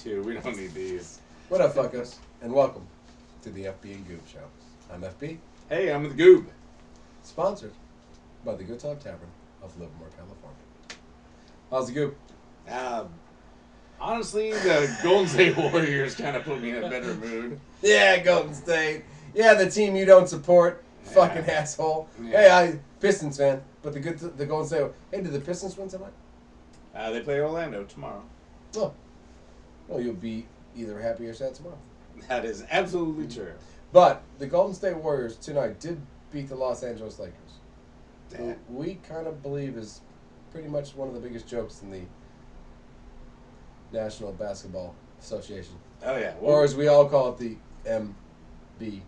too. We don't need these. What up, fuckos? And welcome to the FB and Goob Show. I'm FB, Hey, I'm the Goob. sponsored by the Good Talk Tavern of Livermore, California. How's the Goob? Honestly, the Golden State Warriors kind of put me in a better mood. Yeah, Golden State. Yeah, the team you don't support. Yeah. Fucking asshole. Yeah. Hey, I Pistons fan, but the Golden State. Hey, did the Pistons win tonight? They play Orlando tomorrow. Oh, well, you'll be either happy or sad tomorrow. That is absolutely true. But the Golden State Warriors tonight did beat the Los Angeles Lakers, who we kind of believe is pretty much one of the biggest jokes in the National Basketball Association. Oh, yeah. Or as we all call it, the NBA.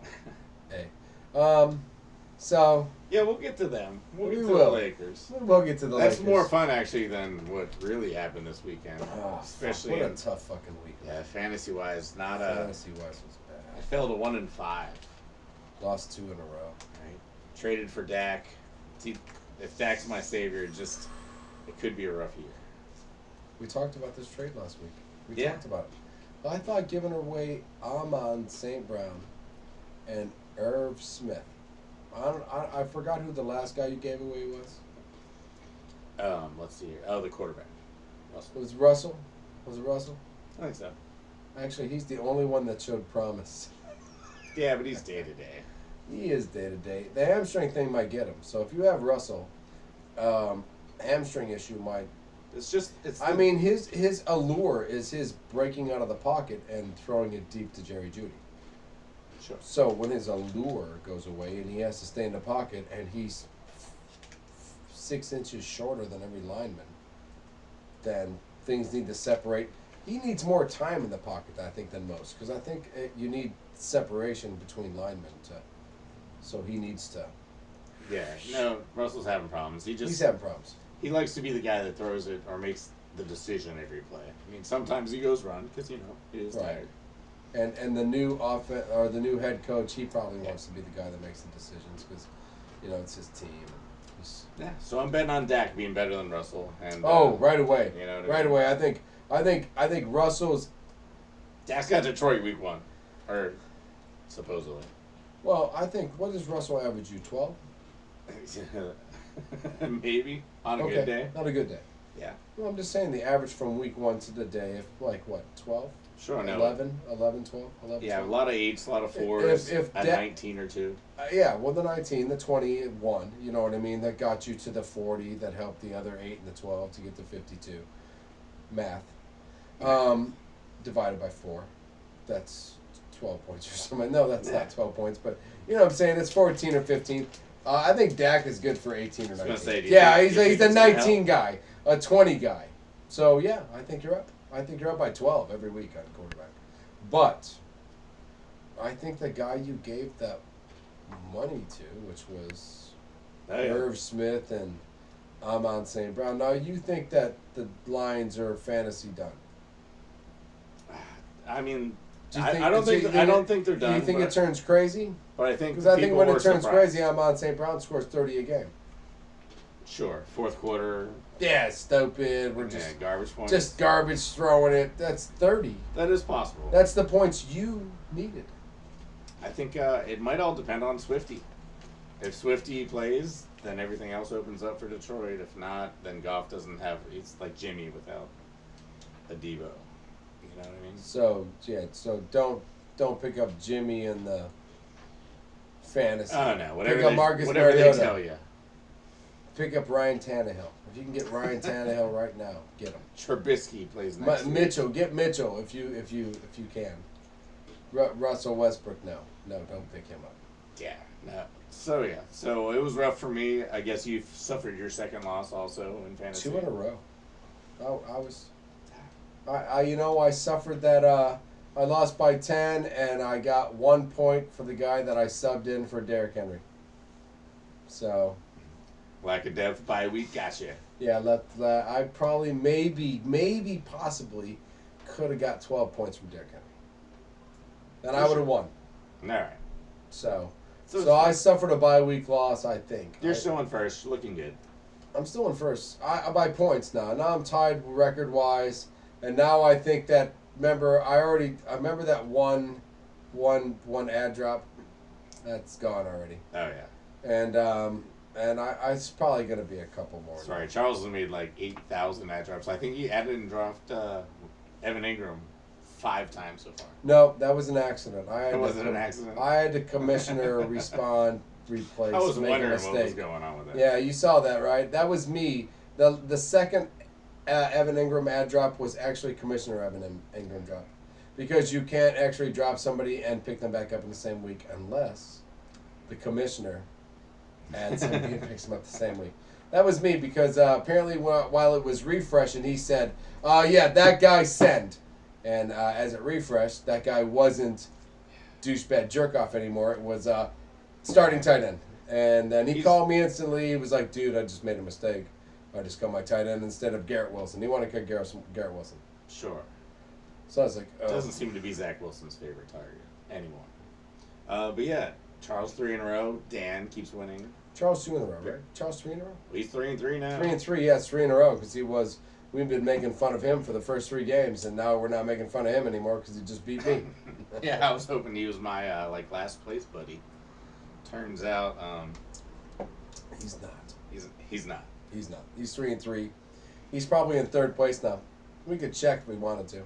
So... Yeah, we'll get to them. We'll get to will. the Lakers. We'll get to the That's Lakers. more fun, actually, than what really happened this weekend. Oh, Especially what a in, tough fucking week. yeah, fantasy-wise, not a... Fantasy-wise was I bad. fell to 1-5. Lost 2 in a row. Right. Traded for Dak. See, if Dak's my savior, it could be a rough year. We talked about this trade last week. We Yeah. talked about it. I thought giving away Amon St. Brown and Irv Smith. I forgot who the last guy you gave away was. Let's see here. Oh, the quarterback. Russell. It was Russell. Was it Russell? I think so. Actually, he's the only one that showed promise. Yeah, but he's day-to-day. He is day to day. The hamstring thing might get him. So if you have Russell, hamstring issue might. I mean, his allure is his breaking out of the pocket and throwing it deep to Jerry Jeudy. Sure. So when his allure goes away and he has to stay in the pocket and he's 6 inches shorter than every lineman, then things need to separate. He needs more time in the pocket, I think, than most, because I think you need separation between linemen so he needs to. Yeah, no, Russell's having problems. He's having problems. He likes to be the guy that throws it or makes the decision every play. I mean, sometimes he goes run because he is tired. And the the new head coach, he probably wants to be the guy that makes the decisions because, it's his team. Yeah. So I'm betting on Dak being better than Russell. And right away. You know what right I mean? away. I think Russell's. Dak's got Detroit week 1, or supposedly. Well, I think what does Russell average you 12? Maybe on a good day. Not a good day. Yeah. Well, I'm just saying the average from week 1 to the day, if 12? Sure, no. 11, 12, 11, Yeah, 12. a lot of 8s, a lot of 4s, If a 19 or 2. Yeah, well, the 19, the 21, you know what I mean? That got you to the 40, that helped the other 8 and the 12 to get to 52. Math. Divided by 4. That's 12 points or something. No, that's not 12 points, but you know what I'm saying? It's 14 or 15. I think Dak is good for 18 or 19. I was gonna say, he's a 19 guy, a 20 guy. So, yeah, I think you're up. I think you're up by 12 every week on quarterback. But I think the guy you gave that money to, which was Irv Smith and Amon St. Brown, now you think that the Lions are fantasy done? I mean, I don't think they're done. Do you think it turns crazy? But I think Because I think when it turns surprised. crazy, Amon St. Brown scores 30 a game. Sure, fourth quarter. Yeah, stupid. We're garbage points. just garbage throwing it. That's 30. That is possible. That's the points you needed. I think it might all depend on Swifty. If Swifty plays, then everything else opens up for Detroit. If not, then Goff doesn't have. It's like Jimmy without a Devo. You know what I mean? So don't pick up Jimmy in the fantasy. Oh no, Pick up Marcus Mariota. They tell you. Pick up Ryan Tannehill. If you can get Ryan Tannehill right now, get him. Trubisky plays next week. Mitchell, get Mitchell if you can. Russell Westbrook, no, don't pick him up. Yeah, no. So it was rough for me. I guess you suffered your second loss also in fantasy. 2 in a row. I suffered that. I lost by 10, and I got 1 point for the guy that I subbed in for Derrick Henry. So. Lack of depth bye week, gotcha. Yeah, I probably, maybe, possibly could have got 12 points from Derrick Henry. And I would have won. All right. So I suffered a bye week loss, I think. You're still in first, looking good. I'm still in first. I by points now. Now I'm tied record-wise, and now I think that remember I remember that one ad drop. That's gone already. Oh yeah. And it's probably gonna be a couple more. Sorry, Charles has made like 8,000 ad drops. I think he added and dropped Evan Ingram 5 times so far. No, that was an accident. Was it an accident? I had the commissioner respond, replace, I was make a wondering mistake. what was going on with that. Yeah, you saw that, right? That was me. The second Evan Ingram ad drop was actually Commissioner Evan Ingram drop. Because you can't actually drop somebody and pick them back up in the same week unless the commissioner adds somebody and picks them up the same week. That was me because apparently while it was refreshing, he said, yeah, that guy send. And as it refreshed, that guy wasn't douchebag jerk-off anymore. It was starting tight end. And then he called me instantly. He was like, dude, I just made a mistake. I just got my tight end instead of Garrett Wilson. He wanted to cut Garrett Wilson. Sure. So I was like, oh. Doesn't seem to be Zach Wilson's favorite target anymore. But yeah, Charles 3 in a row. Dan keeps winning. Charles 2 in a row, right? Charles 3 in a row? Well, he's 3-3 now. 3-3, yes, 3 in a row because we've been making fun of him for the first 3 games, and now we're not making fun of him anymore because he just beat me. Yeah, I was hoping he was my last place buddy. Turns out he's not. He's not. He's not. He's 3-3. He's probably in 3rd place now. We could check if we wanted to.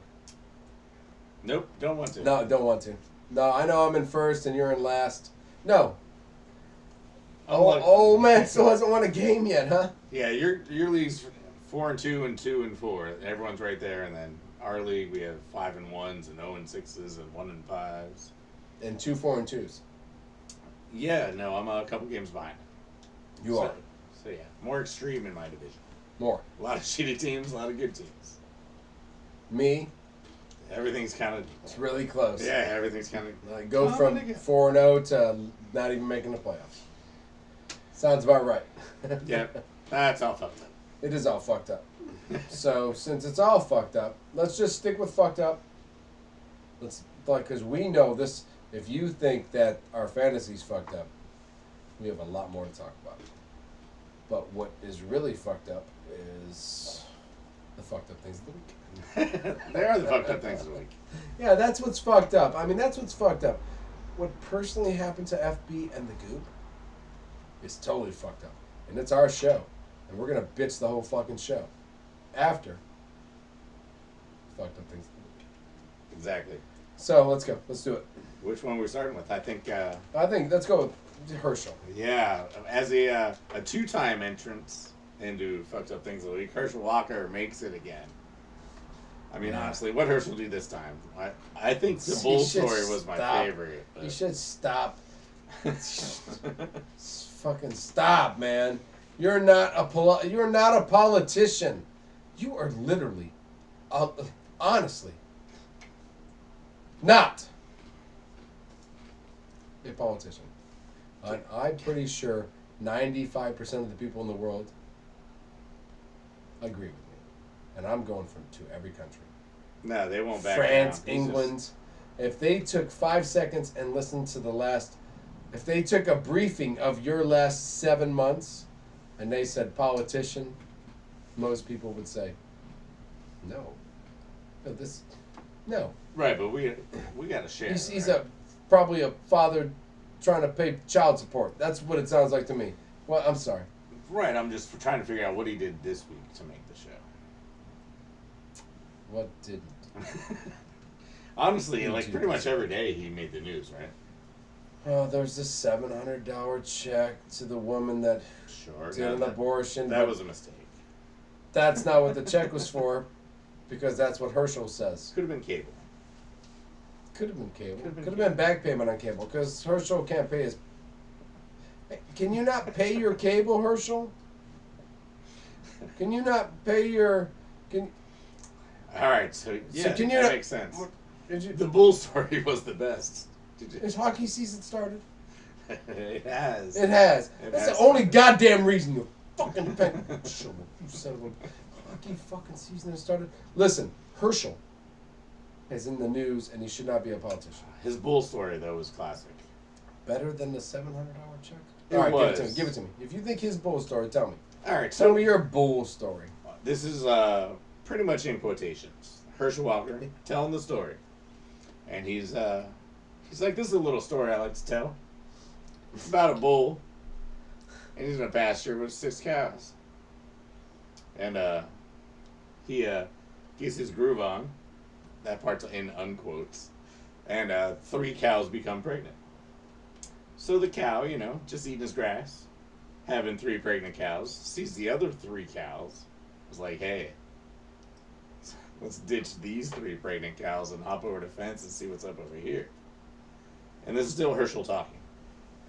Nope, don't want to. No, don't want to. No, I know I'm in 1st and you're in last. No. Oh man, still hasn't won a game yet, huh? Yeah, your league's 4-2 and 2-4. Everyone's right there, and then our league we have 5-1s and 0-6s and 1-5s. And 2 4-2s. Yeah, no, I'm a couple games behind. You are. So yeah, more extreme in my division. More. A lot of shitty teams, a lot of good teams. Me. Everything's kind of. It's really close. Yeah, everything's kind of. Like go from 4-0 to not even making the playoffs. Sounds about right. Yeah, that's all fucked up. It is all fucked up. So since it's all fucked up, let's just stick with fucked up. Because we know this. If you think that our fantasy's fucked up, we have a lot more to talk about. But what is really fucked up is the fucked up things of the week. They are the fucked up things of the week. Yeah, that's what's fucked up. I mean, that's what's fucked up. What personally happened to FB and the Goob is totally fucked up. And it's our show. And we're going to bitch the whole fucking show. After fucked up things of the week. Exactly. So, let's go. Let's do it. Which one we're starting with? I think let's go with Herschel. Yeah, as a 2-time entrance into fucked up things of the week, Herschel Walker makes it again. I mean, honestly, what Herschel do this time? I think the bull story was my favorite. But. You should stop. Fucking stop, man. You're not a politician. You are literally, honestly, not a politician. And I'm pretty sure 95% of the people in the world agree with me. And I'm going to every country. No, they won't back France, down. England. If they took 5 seconds and listened to if they took a briefing of your last 7 months and they said politician, most people would say, no. No. Right, but we got to share. He's right? probably a father trying to pay child support. That's what it sounds like to me. Well, I'm sorry. Right, I'm just trying to figure out what he did this week to make the show. What didn't? Honestly, pretty much every day he made the news, right? Oh, there's this $700 check to the woman that did an abortion. That was a mistake. That's not what the check was for, because that's what Herschel says. Could have been cable. Could have been cable. Could have been back payment on cable, because Herschel can't pay his... Can you not pay your cable, Herschel? Can you not pay your... All right, so that makes sense. The bull story was the best. Has hockey season started? It has. It has. That's the only goddamn reason you fucking depend. You son of a... Hockey fucking season has started. Listen, Herschel is in the news, and he should not be a politician. His bull story, though, was classic. Better than the $700 check? All right, give it to me. If you think his bull story, tell me. All right, tell me your bull story. This is pretty much in quotations. Herschel Walker telling the story, and he's like, this is a little story I like to tell. It's about a bull, and he's in a pasture with 6 cows, and he gets his groove on. That part's in unquotes, and 3 cows become pregnant. So the cow, just eating his grass, having 3 pregnant cows, sees the other 3 cows, is like, hey, let's ditch these 3 pregnant cows and hop over the fence and see what's up over here. And this is still Herschel talking.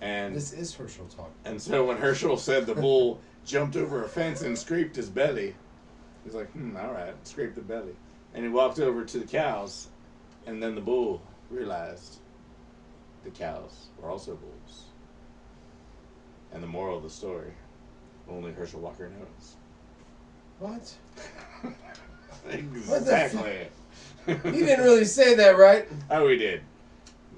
And this is Herschel talking. And so when Herschel said the bull jumped over a fence and scraped his belly, he's like, all right, scraped the belly. And he walked over to the cows, and then the bull realized the cows were also bulls. And the moral of the story, only Herschel Walker knows. What? Exactly. He didn't really say that, right? Oh, he did.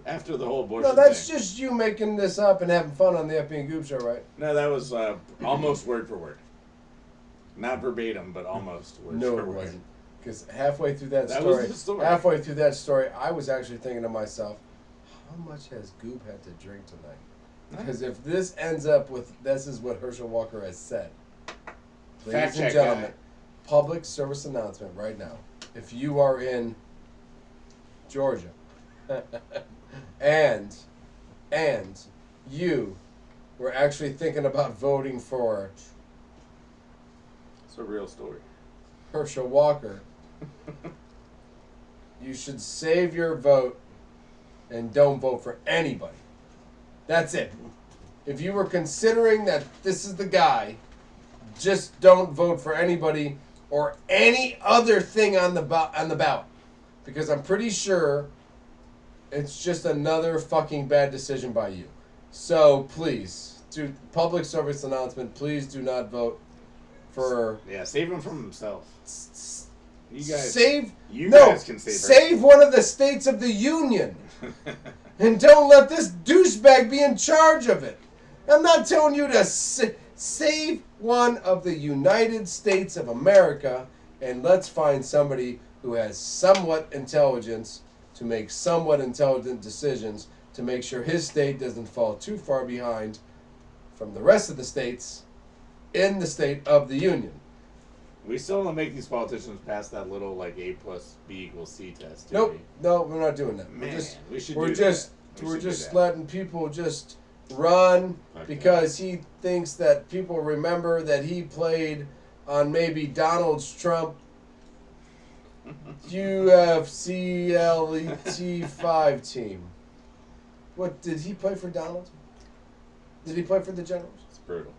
After the whole abortion No, that's thing. just you making this up and having fun on the FB and Goob show, right? No, that was almost word for word. Not verbatim, but almost word for word. No, it wasn't. Because halfway through that was the story. halfway through that story, I was actually thinking to myself, how much has Goob had to drink tonight? Because if this ends up with, this is what Herschel Walker has said. Ladies and gentlemen, public service announcement right now. If you are in Georgia and you were actually thinking about voting for It's a real story. Herschel Walker, you should save your vote and don't vote for anybody. That's it. If you were considering that this is the guy, just don't vote for anybody or any other thing on the ballot. Because I'm pretty sure it's just another fucking bad decision by you. So please, public service announcement, please do not vote for... Yeah, save him from himself. You guys, guys can save save one of the states of the union. And don't let this douchebag be in charge of it. I'm not telling you to save one of the United States of America, and let's find somebody who has somewhat intelligence to make somewhat intelligent decisions to make sure his state doesn't fall too far behind from the rest of the states in the state of the union. We still don't make these politicians pass that little A plus B equals C test. Nope, no, we're not doing that. Man, we're just letting people just run because he thinks that people remember that he played on maybe Donald Trump UFCLET 5 team. What, did he play for Donald? Did he play for the Generals? It's brutal.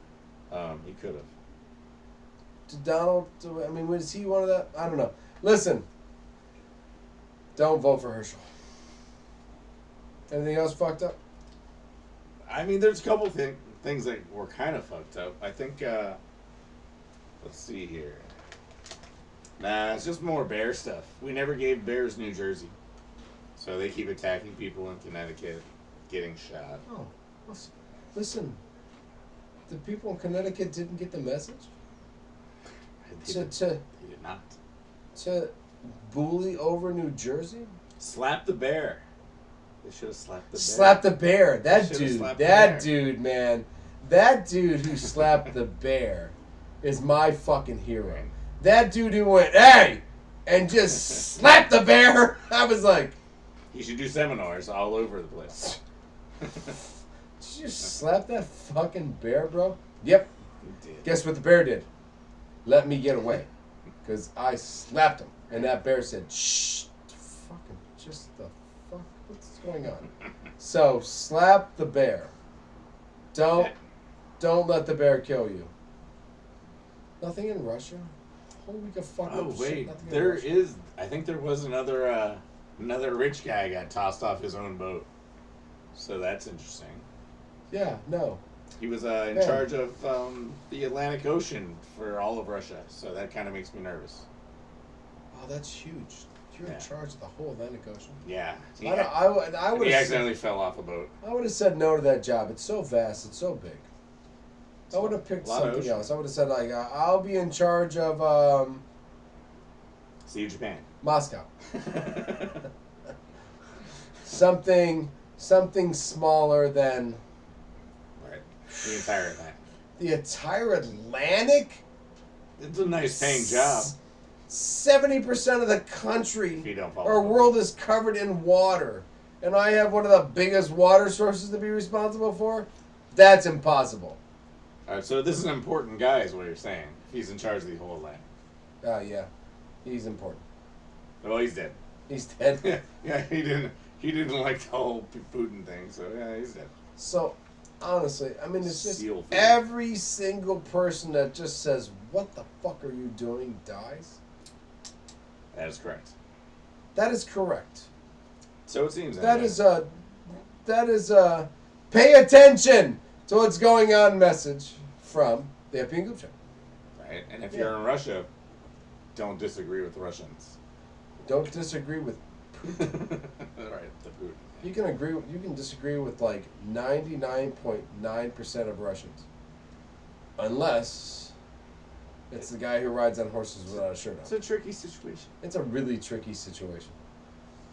He could have. Did Donald, was he one of that? I don't know. Listen, don't vote for Herschel. Anything else fucked up? There's a couple things that were kind of fucked up. I think, let's see here. Nah, it's just more bear stuff. We never gave bears New Jersey. So they keep attacking people in Connecticut, getting shot. Oh, listen. The people in Connecticut didn't get the message? They did not. To bully over New Jersey? Slap the bear. They should have slapped the bear. Slap the bear. That dude, man. That dude who slapped the bear is my fucking hero. That dude who went, hey! And just slapped the bear. I was like... He should do seminars all over the place. Did you slap that fucking bear, bro? Yep. He did. Guess what the bear did? Let me get away. Because I slapped him. And that bear said, shh. Fucking just the fuck. What's going on? So, slap the bear. Don't let the bear kill you. Nothing in Russia? Whole week of fucking Oh, wait. Shit, I think there was another rich guy got tossed off his own boat. So that's interesting. Yeah, no. He was in charge of the Atlantic Ocean for all of Russia. So that kind of makes me nervous. Oh, that's huge. You're in charge of the whole Atlantic Ocean. Yeah. I would. He accidentally fell off a boat. I would have said no to that job. It's so vast. It's so big. I would have picked something else. I would have said I'll be in charge of. Sea of Japan. Moscow. something smaller than Right. The entire Atlantic. the entire Atlantic. It's a nice paying job. 70% of the country If you don't follow or the world is covered in water, and I have one of the biggest water sources to be responsible for. That's impossible. All right, so this is an important guy, is what you're saying. He's in charge of the whole Atlantic. Yeah, he's important. Well, he's dead. He's dead. Yeah, he didn't like the whole Putin thing, so yeah, he's dead. So, honestly, I mean, it's just Seal food. every single person that just says, "What the fuck are you doing?" dies. That is correct. That is correct. So it seems. That anyway. is a pay attention to what's going on message from the FP and Goob Show. Right, and if you're in Russia, don't disagree with the Russians. Don't disagree with Putin. Right, the Putin. You can disagree with like 99.9% of Russians. Unless it's the guy who rides on horses without a shirt on. It's a tricky situation. It's a really tricky situation.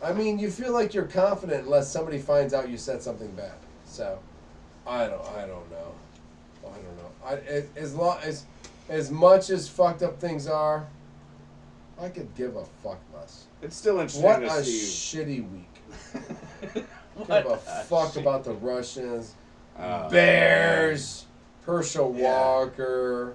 I mean, you feel like you're confident unless somebody finds out you said something bad. So, I don't know. As much as fucked up things are, I could give a fuck less. It's still interesting What to a see. shitty week. What Give a a fuck shit- about the Russians, Oh, Bears, Herschel Yeah. Walker.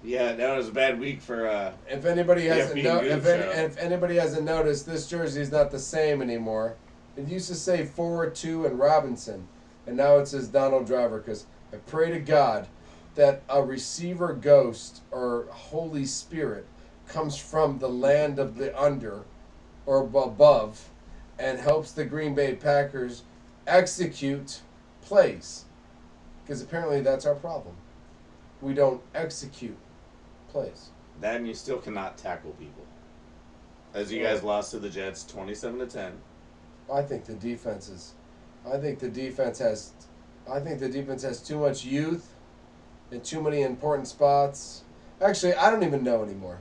Yeah, that was a bad week for. If anybody hasn't being good, if anybody hasn't noticed, this jersey is not the same anymore. It used to say 4-2 and Robinson, and now it says Donald Driver. Because I pray to God that a receiver ghost or Holy Spirit comes from the land of the under or above and helps the Green Bay Packers execute plays. Because apparently that's our problem. We don't execute plays. That and you still cannot tackle people. As you guys lost to the Jets 27-10. I think the defense has too much youth in too many important spots. Actually, I don't even know anymore.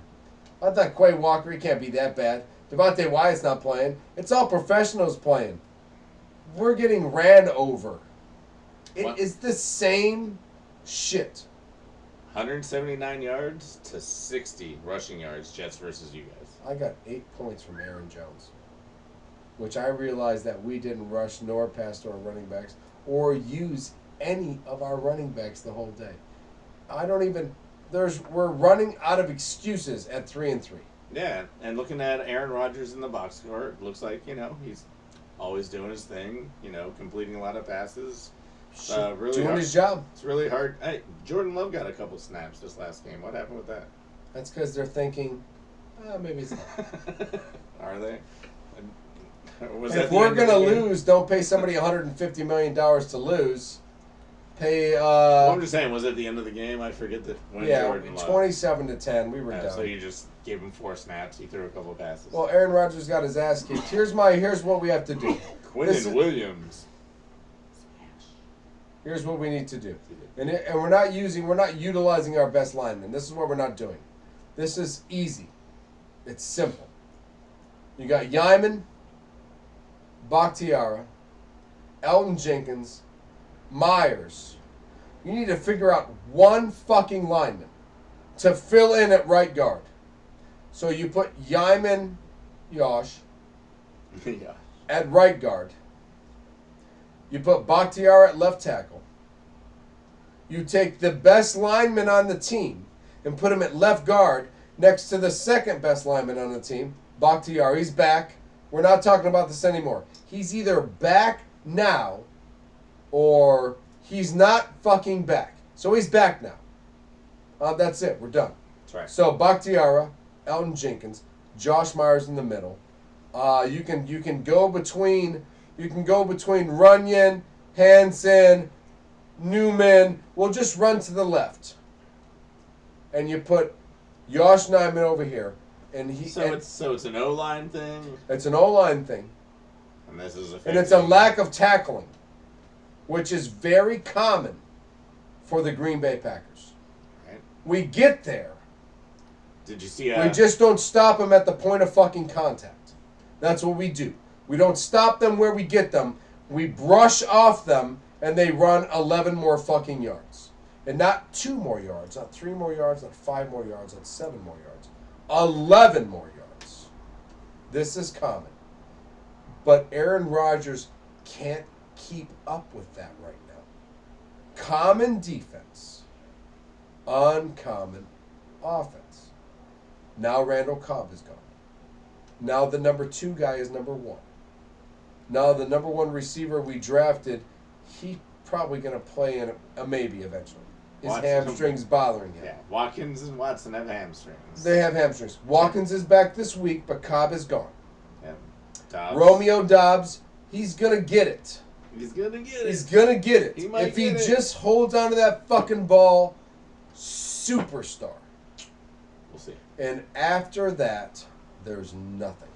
I thought Quay Walker, he can't be that bad. Devontae Wyatt's not playing. It's all professionals playing. We're getting ran over. It is the same shit. 179 yards to 60 rushing yards, Jets versus you guys. I got 8 points from Aaron Jones, which I realized that we didn't rush nor pass to our running backs or use any of our running backs the whole day. We're running out of excuses at 3-3. Yeah, and looking at Aaron Rodgers in the box score, it looks like, he's always doing his thing, completing a lot of passes. Really doing hard. his job. It's really hard. Hey, Jordan Love got a couple snaps this last game. What happened with that? That's because they're thinking, maybe it's not. Are they? If we're going to lose, don't pay somebody $150 million to lose. Pay. Well, I'm just saying, was it the end of the game? I forget that when Jordan Love. 27-10. We were down. So you just gave him 4 snaps. He threw a couple passes. Well, Aaron Rodgers got his ass kicked. Here's what we have to do. Quinnen Williams. Here's what we need to do. And we're not utilizing our best linemen. This is what we're not doing. This is easy. It's simple. You got Yaiman, Bakhtiara, Elton Jenkins, Myers. You need to figure out one fucking lineman to fill in at right guard. So you put Yaiman, Yosh, Yeah. at right guard. You put Bakhtiara at left tackle. You take the best lineman on the team and put him at left guard next to the second best lineman on the team, Bakhtiara. He's back. We're not talking about this anymore. He's either back now or he's not fucking back. So he's back now. That's it. We're done. That's right. So Bakhtiara, Elton Jenkins, Josh Myers in the middle. You can go between Runyon, Hansen, Newman. We'll just run to the left, and you put Josh Nijman over here, and it's an O-line thing. It's an O-line thing, And this is and it's a lack of tackling, which is very common for the Green Bay Packers. Right. We get there, Did you see? We just don't stop them at the point of fucking contact. That's what we do. We don't stop them where we get them. We brush off them, and they run 11 more fucking yards. And not 2 more yards, not 3 more yards, not 5 more yards, not 7 more yards. 11 more yards. This is common. But Aaron Rodgers can't keep up with that right now. Common defense. Uncommon offense. Now Randall Cobb is gone. Now the number 2 guy is number 1. Now the number 1 receiver we drafted, he probably going to play in a maybe eventually. His hamstrings bothering him. Yeah, Watkins and Watson have hamstrings. They have hamstrings. Watkins is back this week, but Cobb is gone. Yeah. Dobbs. Romeo Dobbs, he's going to get it. He's going to get it. He's going to get it. If he just holds onto that fucking ball, superstar. We'll see. And after that, there's nothing.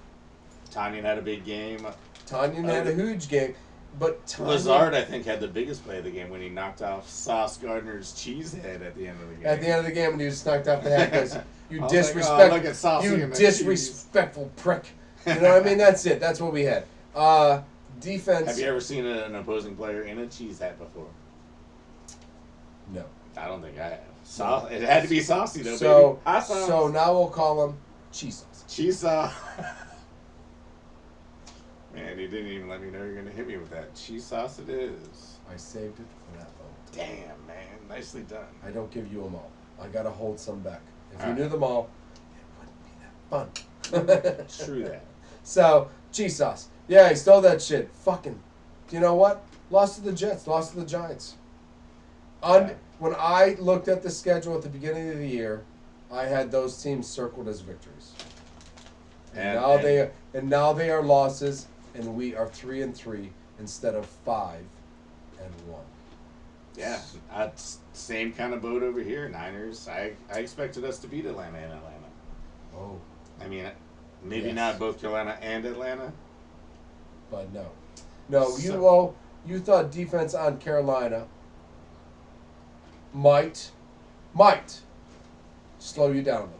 Tanyan had a big game. Tanyan had a huge game. But Lazard, I think, had the biggest play of the game when he knocked off Sauce Gardner's cheese head at the end of the game. At the end of the game, when he just knocked off the head because you disrespectful prick. You know what I mean? That's it. That's what we had. Defense. Have you ever seen an opposing player in a cheese hat before? No. I don't think I have. It had to be saucy, though, so, baby. Hot sauce. So now we'll call him cheese sauce. Cheese sauce. Man, you didn't even let me know you were going to hit me with that. Cheese sauce it is. I saved it for that moment. Damn, man. Nicely done. I don't give you them all. I got to hold some back. If all you knew them all, it wouldn't be that fun. True that. So, cheese sauce. Yeah, he stole that shit. Fucking. You know what? Lost to the Jets. Lost to the Giants. When I looked at the schedule at the beginning of the year, I had those teams circled as victories. And now they are losses. And we are 3-3 instead of 5-1. Yeah, same kind of boat over here. Niners. I expected us to beat Atlanta and Atlanta. Oh, I mean, maybe not both Carolina and Atlanta. But no, you thought defense on Carolina might slow you down a little.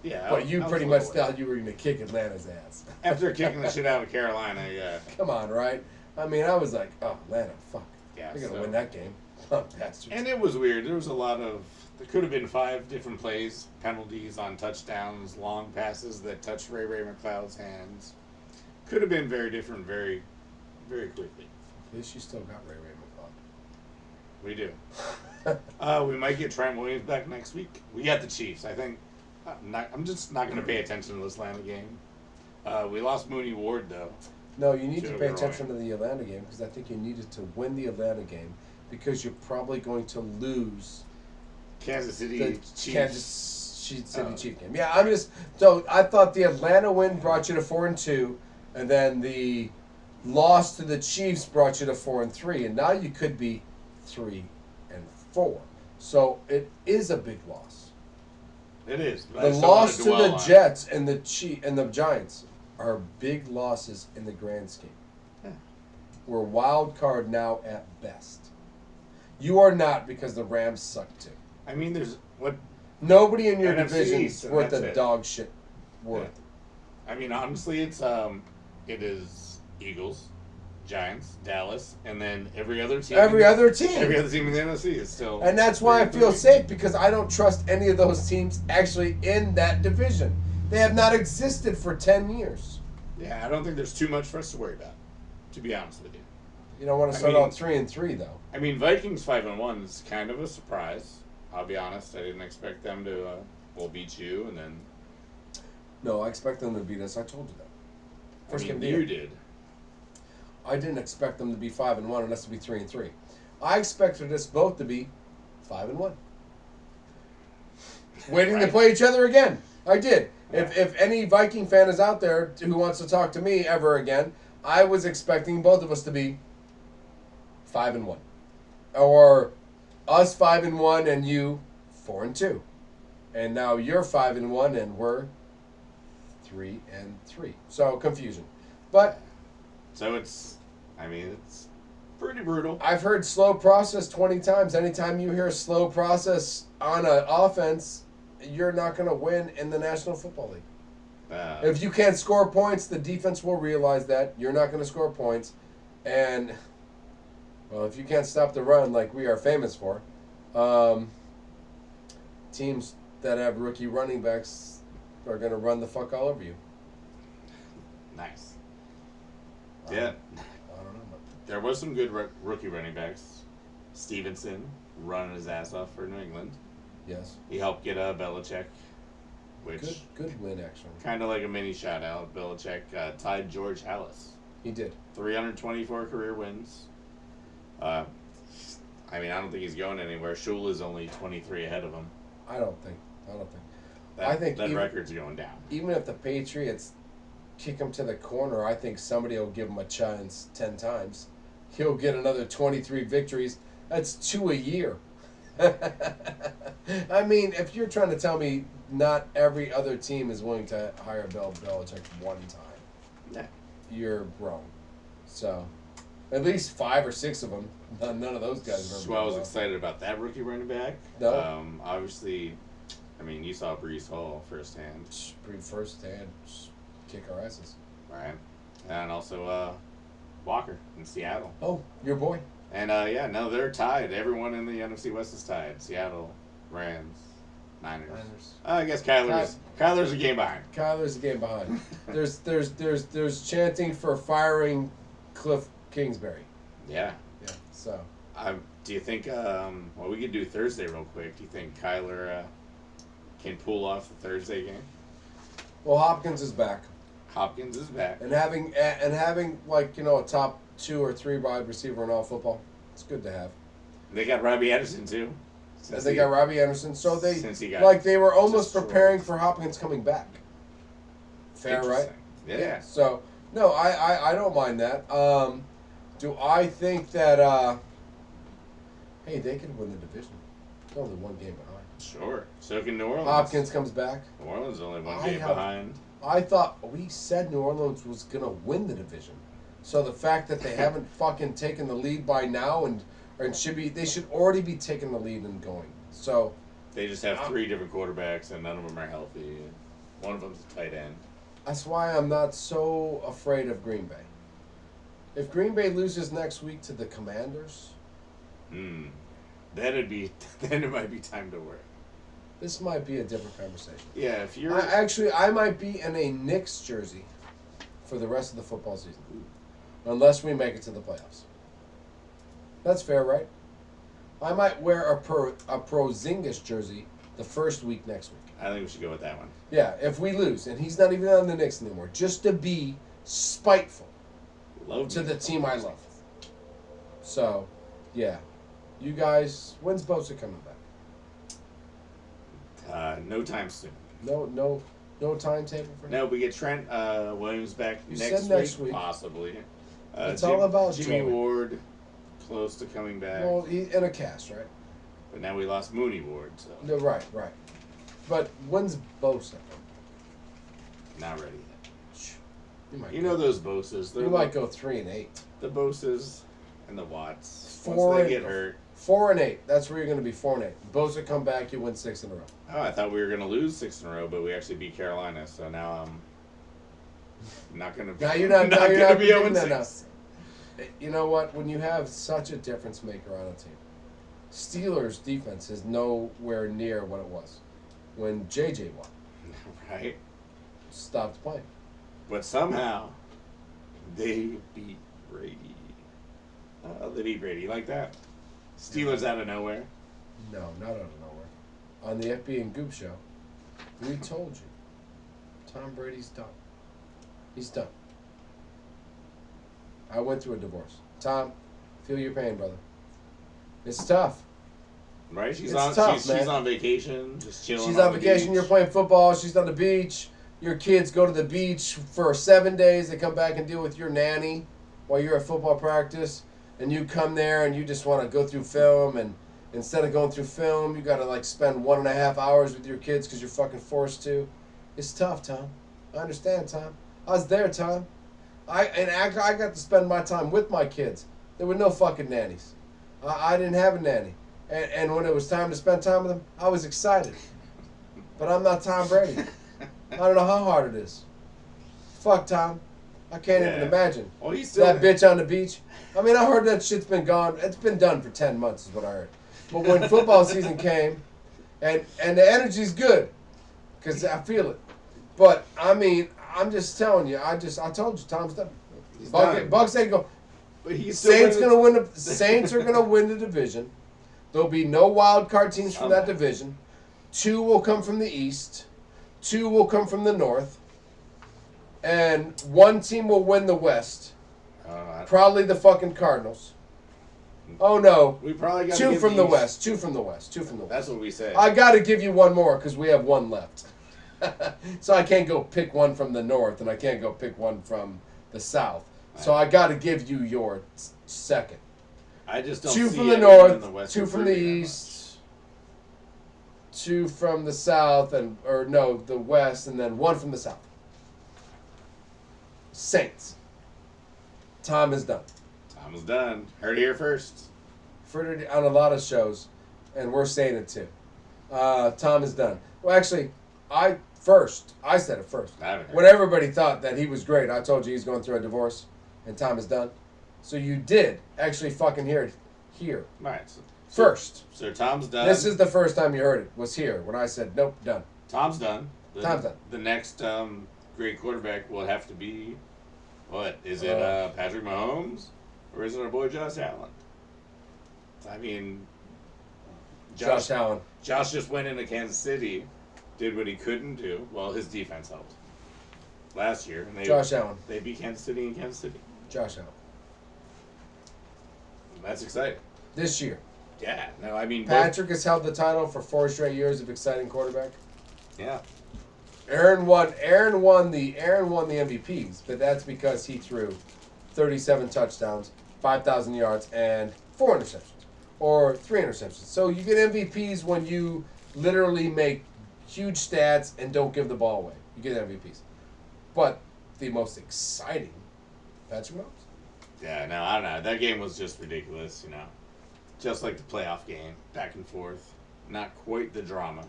Yeah, but you pretty much thought you were going to kick Atlanta's ass. After kicking the shit out of Carolina, yeah. Come on, right? I mean, I was like, oh, Atlanta, fuck. Yeah, they're going to win that game. Oh, bastards. And it was weird. There was a lot of... There could have been 5 different plays, penalties on touchdowns, long passes that touched Ray McLeod's hands. Could have been very different very, very quickly. At least you still got Ray McLeod. We do. We might get Trent Williams back next week. We got the Chiefs, I think. I'm just not going to pay attention to this Atlanta game. We lost Mooney Ward, though. No, you need to pay attention to the Atlanta game because I think you needed to win the Atlanta game because you're probably going to lose Kansas City Chiefs. Kansas City Chiefs game. Yeah, so I thought the Atlanta win brought you to 4-2, and then the loss to the Chiefs brought you to 4-3, and now you could be 3-4. So it is a big loss. It is. The loss to the Jets and the Giants are big losses in the grand scheme. Yeah. We're wild card now at best. You are not because the Rams suck too. I mean, there's what? Nobody in your NFC division East, is worth a dog shit worth. Yeah. I mean, honestly, it is Eagles, Giants, Dallas, and then every other team. Every other team in the NFC is still. And that's why I feel safe because I don't trust any of those teams actually in that division. They have not existed for 10 years. Yeah, I don't think there's too much for us to worry about, to be honest with you. You don't want to start out 3-3 though. I mean, Vikings 5-1 is kind of a surprise. I'll be honest. I didn't expect them to beat you and then. No, I expect them to beat us. I told you that. First game you did. I didn't expect them to be 5-1 and us to be 3-3. I expected us both to be 5-1. Waiting to play each other again. I did. Yeah. If any Viking fan is out there who wants to talk to me ever again, I was expecting both of us to be 5-1. Or us 5-1 and you 4-2. And now you're 5-1 and we're 3-3. So confusion. But so it's pretty brutal. I've heard slow process 20 times. Anytime you hear slow process on an offense, you're not going to win in the National Football League. Uh, If you can't score points, the defense will realize that you're not going to score points, and well, if you can't stop the run like we are famous for, teams that have rookie running backs are going to run the fuck all over you. nice. Um, Yeah. I don't know. There was some good rookie running backs. Stevenson running his ass off for New England. Yes. He helped get Belichick, which Good win, actually. kind of like a mini shout out. Belichick tied George Halas. He did. 324 career wins. I don't think he's going anywhere. Shula is only 23 ahead of him. I don't think. That, I think that even- record's going down. Even if the Patriots kick him to the corner, I think somebody will give him a chance 10 times. He'll get another 23 victories. That's 2 a year. I mean, if you're trying to tell me not every other team is willing to hire Bill Belichick one time, Yeah. you're wrong. So, at least 5 or 6 of them, none of those guys are. So I was excited about that rookie running back. No. Obviously, you saw Breece Hall firsthand, First hand, kick our asses. right? And also Walker in Seattle. Oh, your boy. And they're tied. Everyone in the NFC West is tied. Seattle, Rams, Niners. I guess Kyler's a game behind. Kyler's a game behind. There's chanting for firing Cliff Kingsbury. Yeah. Yeah. So. Do you think? We could do Thursday real quick. Do you think Kyler can pull off the Thursday game? Well, Hopkins is back, Hopkins is back. and having a top 2 or 3 wide receiver in all football, it's good to have. They got Robbie Anderson too. And they got Robbie Anderson, so Since he got they were almost destroyed. preparing for Hopkins coming back. Fair, right? Yeah. So no, I don't mind that. Do I think that? Hey, they could win the division. They're only 1 game behind. Sure. So can New Orleans. Hopkins comes back. New Orleans is only 1 game behind. I thought we said New Orleans was gonna win the division. So the fact that they haven't fucking taken the lead by now and they should already be taking the lead and going. So They just have 3 different quarterbacks and none of them are healthy. One of them's a tight end. that's why I'm not so afraid of Green Bay. If Green Bay loses next week to the Commanders, Then it might be time to work. this might be a different conversation. Yeah, if you're I might be in a Knicks jersey for the rest of the football season, unless we make it to the playoffs. That's fair, right? I might wear a Porzingis jersey the first week next week. I think we should go with that one. Yeah, if we lose, and he's not even on the Knicks anymore, just to be spiteful to the team I love. So, yeah. You guys, when's Bosa coming back? No time soon. No timetable for him? No, we get Trent Williams back You next said next week. possibly. It's all about Jimmy Joey. Ward, close to coming back. Well, he's in a cast, right? But now we lost Mooney Ward, so No, right. But when's Bosa? not ready yet. You might You know those Boses. you might go 3-8. The Boses and the Watts. 4 Once they and- get hurt. 4-8. That's where you're going to be 4-8. Bosa come back, you win 6 in a row. Oh, I thought we were going to lose 6 in a row, but we actually beat Carolina, so now I'm not going to Now you're not. Now you're gonna not be doing 0-6. that now. You know what? When you have such a difference maker on a team, Steelers defense is nowhere near what it was when JJ Watt Right? stopped playing. But somehow they beat Brady. They beat Brady like that. Steelers out of nowhere. No, not out of nowhere. On the FB and Goob show, we told you, Tom Brady's done. He's done. I went through a divorce. Tom, feel your pain, brother. It's tough. Right? She's It's on tough, she's man. on vacation, just chilling. She's on the vacation, beach. you're playing football, she's on the beach. Your kids go to the beach for 7 days. They come back and deal with your nanny while you're at football practice. And you come there and you just want to go through film. And instead of going through film, you got to spend 1.5 hours with your kids because you're fucking forced to. It's tough, Tom. I understand, Tom. I was there, Tom. I got to spend my time with my kids. There were no fucking nannies. I didn't have a nanny. And when it was time to spend time with them, I was excited. but I'm not Tom Brady. I don't know how hard it is. Fuck Tom. I can't even imagine. Well, he's still that bitch on the beach. I mean, I heard that shit's been gone. It's been done for 10 months is what I heard. But when football season came, and the energy's good, because I feel it. But, I mean, I'm just telling you. I told you, Tom's done. Bucks ain't go. Saints gonna win. The Saints are gonna win the division. There'll be no wild card teams from that division. 2 will come from the East. 2 will come from the North. And 1 team will win the West. Probably the fucking Cardinals. Oh no. We probably got 2 from the West. 2 from the West. 2 from the West. That's what we said. I got to give you 1 more because we have 1 left. So I can't go pick 1 from the North and I can't go pick 1 from the South. So I got to give you your second. I just don't 2 see from the North, North, 2 from the East, 2 from the South, the West, and then 1 from the South. Saints. Tom is done. Tom is done. Heard it here first. Heard it on a lot of shows, and we're saying it too. Tom is done. Well, actually, I said it first. When everybody thought that he was great, I told you he's going through a divorce, and Tom is done. So you did actually fucking hear it here. Right. First. So Tom's done. This is the first time you heard it, was here, when I said, nope, done. Tom's done. Tom's done. The next great quarterback will have to be, what? Is it Patrick Mahomes? Or is it our boy Josh Allen? I mean, Josh Allen. Josh just went into Kansas City, did what he couldn't do. Well, his defense helped last year. And Josh Allen. They beat Kansas City in Kansas City. Josh Allen. That's exciting. This year. Yeah. No, I mean... Patrick has held the title for 4 straight years of exciting quarterback. Yeah. Aaron won the MVPs, but that's because he threw 37 touchdowns, 5,000 yards, and 4 interceptions. Or 3 interceptions. So you get MVPs when you literally make huge stats and don't give the ball away. You get MVPs. But the most exciting, Patrick Mahomes. Yeah, no, I don't know. That game was just ridiculous, you know. Just like the playoff game, back and forth. Not quite the drama.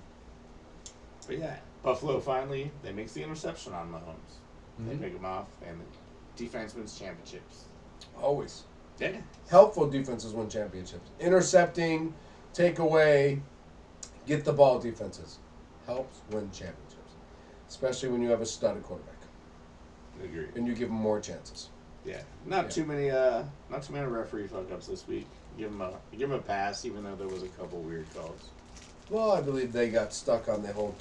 But yeah, Buffalo finally, they makes the interception on Mahomes. Mm-hmm. They pick him off, and the defense wins championships. Always. Yeah. Helpful defenses win championships. Intercepting, take away, get the ball defenses. Helps win championships. Especially when you have a studded quarterback. Agreed. And you give them more chances. Yeah. Not too many referee fuck-ups this week. Give him a pass, even though there was a couple weird calls. Well, I believe they got stuck on the whole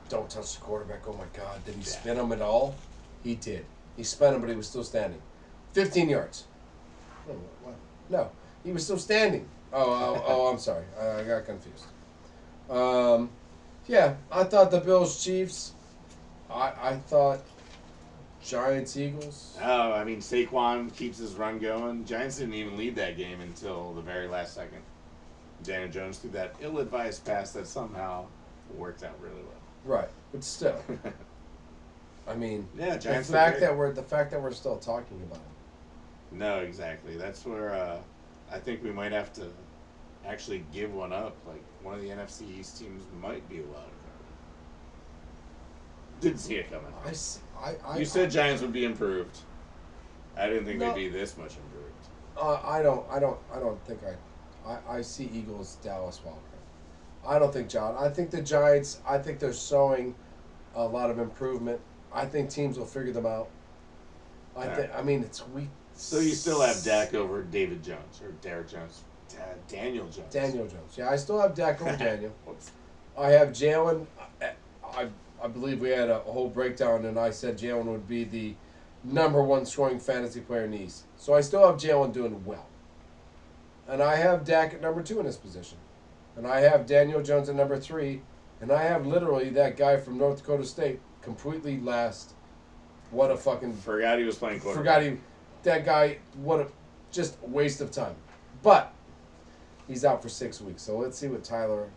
don't touch the quarterback. Oh my God, did he spin him at all? He did. He spun him, but he was still standing. 15 yards. Oh, what? No, he was still standing. Oh, I'm sorry. I got confused. Yeah, I thought the Bills Chiefs. I thought Giants Eagles. Oh, I mean, Saquon keeps his run going. Giants didn't even lead that game until the very last second. Daniel Jones threw that ill-advised pass that somehow worked out really well. Right, but still. I mean, yeah, Giants the fact that we're still talking about it. No, exactly. That's where I think we might have to actually give one up. Like, one of the NFC East teams might be allowed. Didn't see it coming. You said Giants would be improved. I didn't think they'd be this much improved. I don't think I see Eagles Dallas wild card. I don't think I think the Giants. I think they're showing a lot of improvement. I think teams will figure them out. I mean, it's week. So you still have Dak over David Jones or Derek Jones, Daniel Jones. Daniel Jones. Yeah, I still have Dak over Daniel. I have Jalen. I believe we had a whole breakdown, and I said Jalen would be the #1 scoring fantasy player in the East. So I still have Jalen doing well. And I have Dak at #2 in this position. And I have Daniel Jones at #3. And I have literally that guy from North Dakota State completely last. What a fucking... Forgot he was playing quarterback. That guy, just a waste of time. But he's out for 6 weeks. So let's see what Taylor...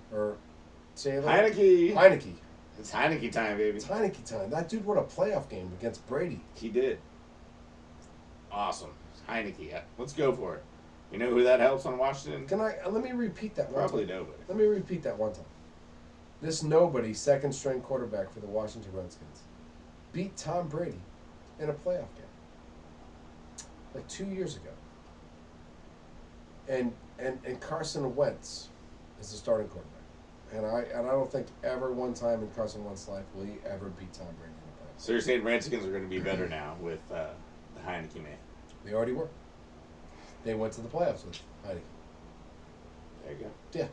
Heineke. It's Heineke time, baby. It's Heineke time. That dude won a playoff game against Brady. He did. Awesome. Heineke. Let's go for it. You know who that helps on Washington? Let me repeat that one Probably time. nobody. Let me repeat that one time. This nobody, second string quarterback for the Washington Redskins, beat Tom Brady in a playoff game like 2 years ago. And Carson Wentz is the starting quarterback. And I don't think ever one time in Carson Wentz's life will he ever beat Tom Brady in the playoffs. So you're saying Redskins are going to be better now with the Heineke man? They already were. They went to the playoffs with Heineke. There you go. Yeah.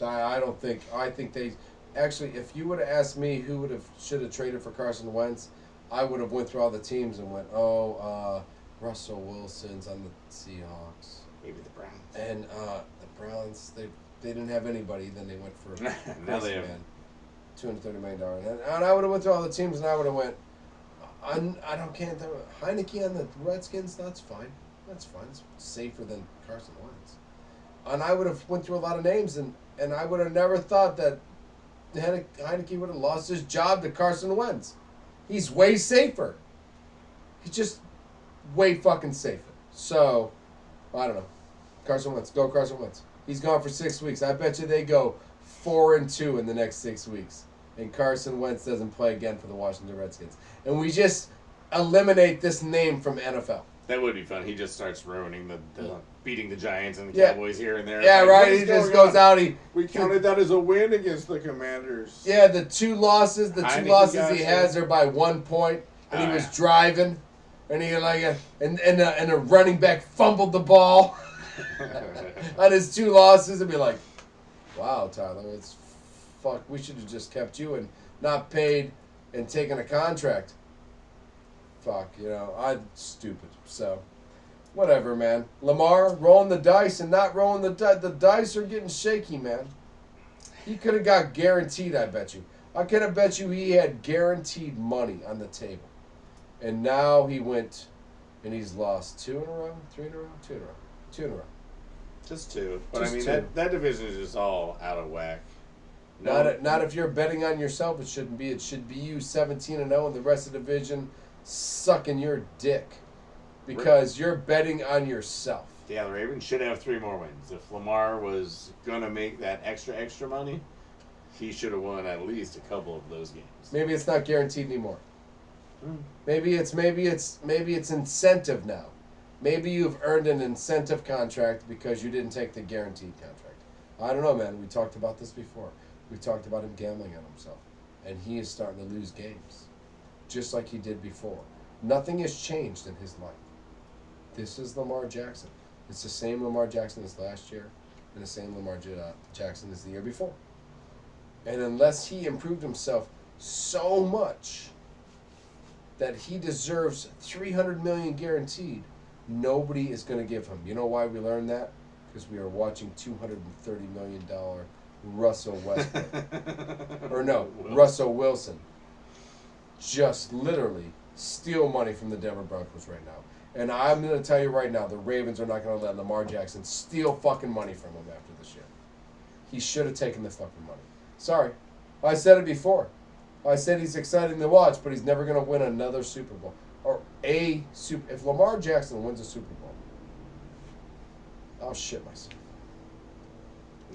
I don't think. I think they actually. If you would have asked me who should have traded for Carson Wentz, I would have went through all the teams and went, Russell Wilson's on the Seahawks. Maybe the Browns. And the Browns, they didn't have anybody. Then they went for Now they have $230 million. And I would have went through all the teams, and I would have went. I don't care. Heineke on the Redskins. That's fine. That's fine. It's safer than Carson Wentz. And I would have went through a lot of names, and I would have never thought that Heineke would have lost his job to Carson Wentz. He's way safer. He's just way fucking safer. So, I don't know. Carson Wentz. Go Carson Wentz. He's gone for 6 weeks. I bet you they go 4-2 in the next 6 weeks. And Carson Wentz doesn't play again for the Washington Redskins. And we just eliminate this name from NFL. That would be fun. He just starts ruining the beating the Giants and the Yeah. Cowboys here and there. Yeah, Like, right. He just goes out. We counted that as a win against the Commanders. Yeah, the two losses Heineke he has are by 1 point, and he was yeah. driving, and he and a running back fumbled the ball on his 2 losses, and be like, wow, Tyler, it's fuck. We should have just kept you and not paid and taken a contract. Fuck, I'm stupid. So, whatever, man. Lamar rolling the dice and not rolling the dice. The dice are getting shaky, man. He could have got guaranteed, I bet you. I could have bet you he had guaranteed money on the table. And now he went and he's lost 2 in a row, 3 in a row, 2 in a row. 2 in a row. Just 2. But Just I mean, 2. that division is just all out of whack. Not if you're betting on yourself. It shouldn't be. It should be you 17-0 and the rest of the division sucking your dick because you're betting on yourself. Yeah, the Ravens should have 3 more wins. If Lamar was gonna make that extra money, he should have won at least a couple of those games. Maybe it's not guaranteed anymore. Maybe it's incentive now. Maybe you've earned an incentive contract because you didn't take the guaranteed contract. I don't know, man. We talked about this before. We talked about him gambling on himself, and he is starting to lose games, just like he did before. Nothing has changed in his life. This is Lamar Jackson. It's the same Lamar Jackson as last year, and the same Lamar Jackson as the year before. And unless he improved himself so much that he deserves $300 million guaranteed, nobody is going to give him. You know why we learned that? Because we are watching $230 million Russell Westbrook. Or no, Russell Wilson. Just literally steal money from the Denver Broncos right now. And I'm going to tell you right now, the Ravens are not going to let Lamar Jackson steal fucking money from him after this year. He should have taken the fucking money. Sorry. I said it before. I said he's exciting to watch, but he's never going to win another Super Bowl. Or if Lamar Jackson wins a Super Bowl, I'll shit myself.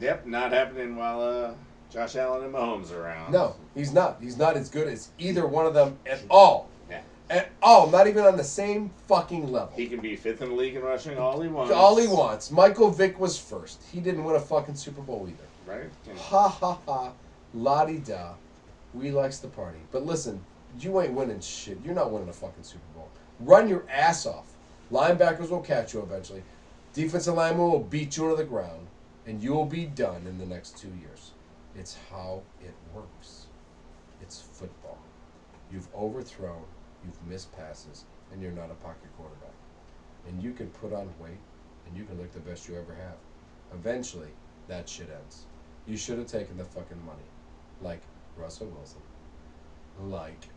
Yep, not happening while Josh Allen and Mahomes are around. No, he's not. He's not as good as either one of them at all. Yeah. At all. Not even on the same fucking level. He can be 5th in the league in rushing all he wants. All he wants. Michael Vick was first. He didn't win a fucking Super Bowl either. Right? Ha ha ha. La-di-da. We likes the party. But listen, you ain't winning shit. You're not winning a fucking Super Bowl. Run your ass off. Linebackers will catch you eventually. Defensive linemen will beat you to the ground. And you will be done in the next 2 years. It's how it works. It's football. You've overthrown, you've missed passes, and you're not a pocket quarterback. And you can put on weight, and you can look the best you ever have. Eventually, that shit ends. You should have taken the fucking money. Like Russell Wilson. Like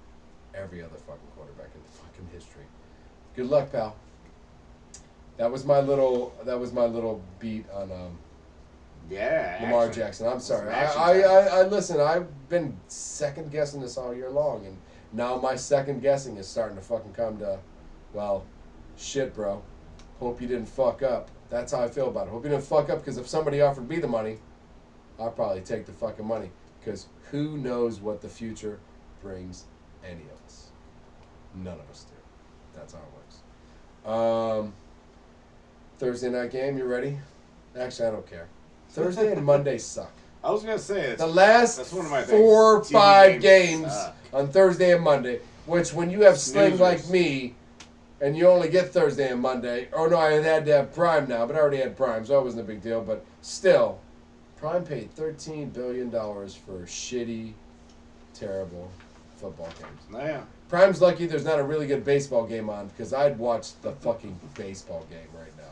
every other fucking quarterback in the fucking history. Good luck, pal. That was my little beat on Lamar Jackson. I'm sorry. I listen. I've been second guessing this all year long, and now my second guessing is starting to fucking come to, well, shit, bro. Hope you didn't fuck up. That's how I feel about it. Hope you didn't fuck up, because if somebody offered me the money, I'd probably take the fucking money. Because who knows what the future brings any of us? None of us do. That's how it works. Thursday night game, you ready? Actually, I don't care. Thursday and Monday suck. I was gonna say The last that's one of my 4 or things. 5 TV games suck. on Thursday and Monday, which when you have Sling Snoozers. like me, and you only get Thursday and Monday, oh no, I had to have Prime now, but I already had Prime, so it wasn't a big deal, but still, Prime paid $13 billion for shitty, terrible football games. Oh, yeah. Prime's lucky there's not a really good baseball game on, because I'd watch the fucking baseball game right now.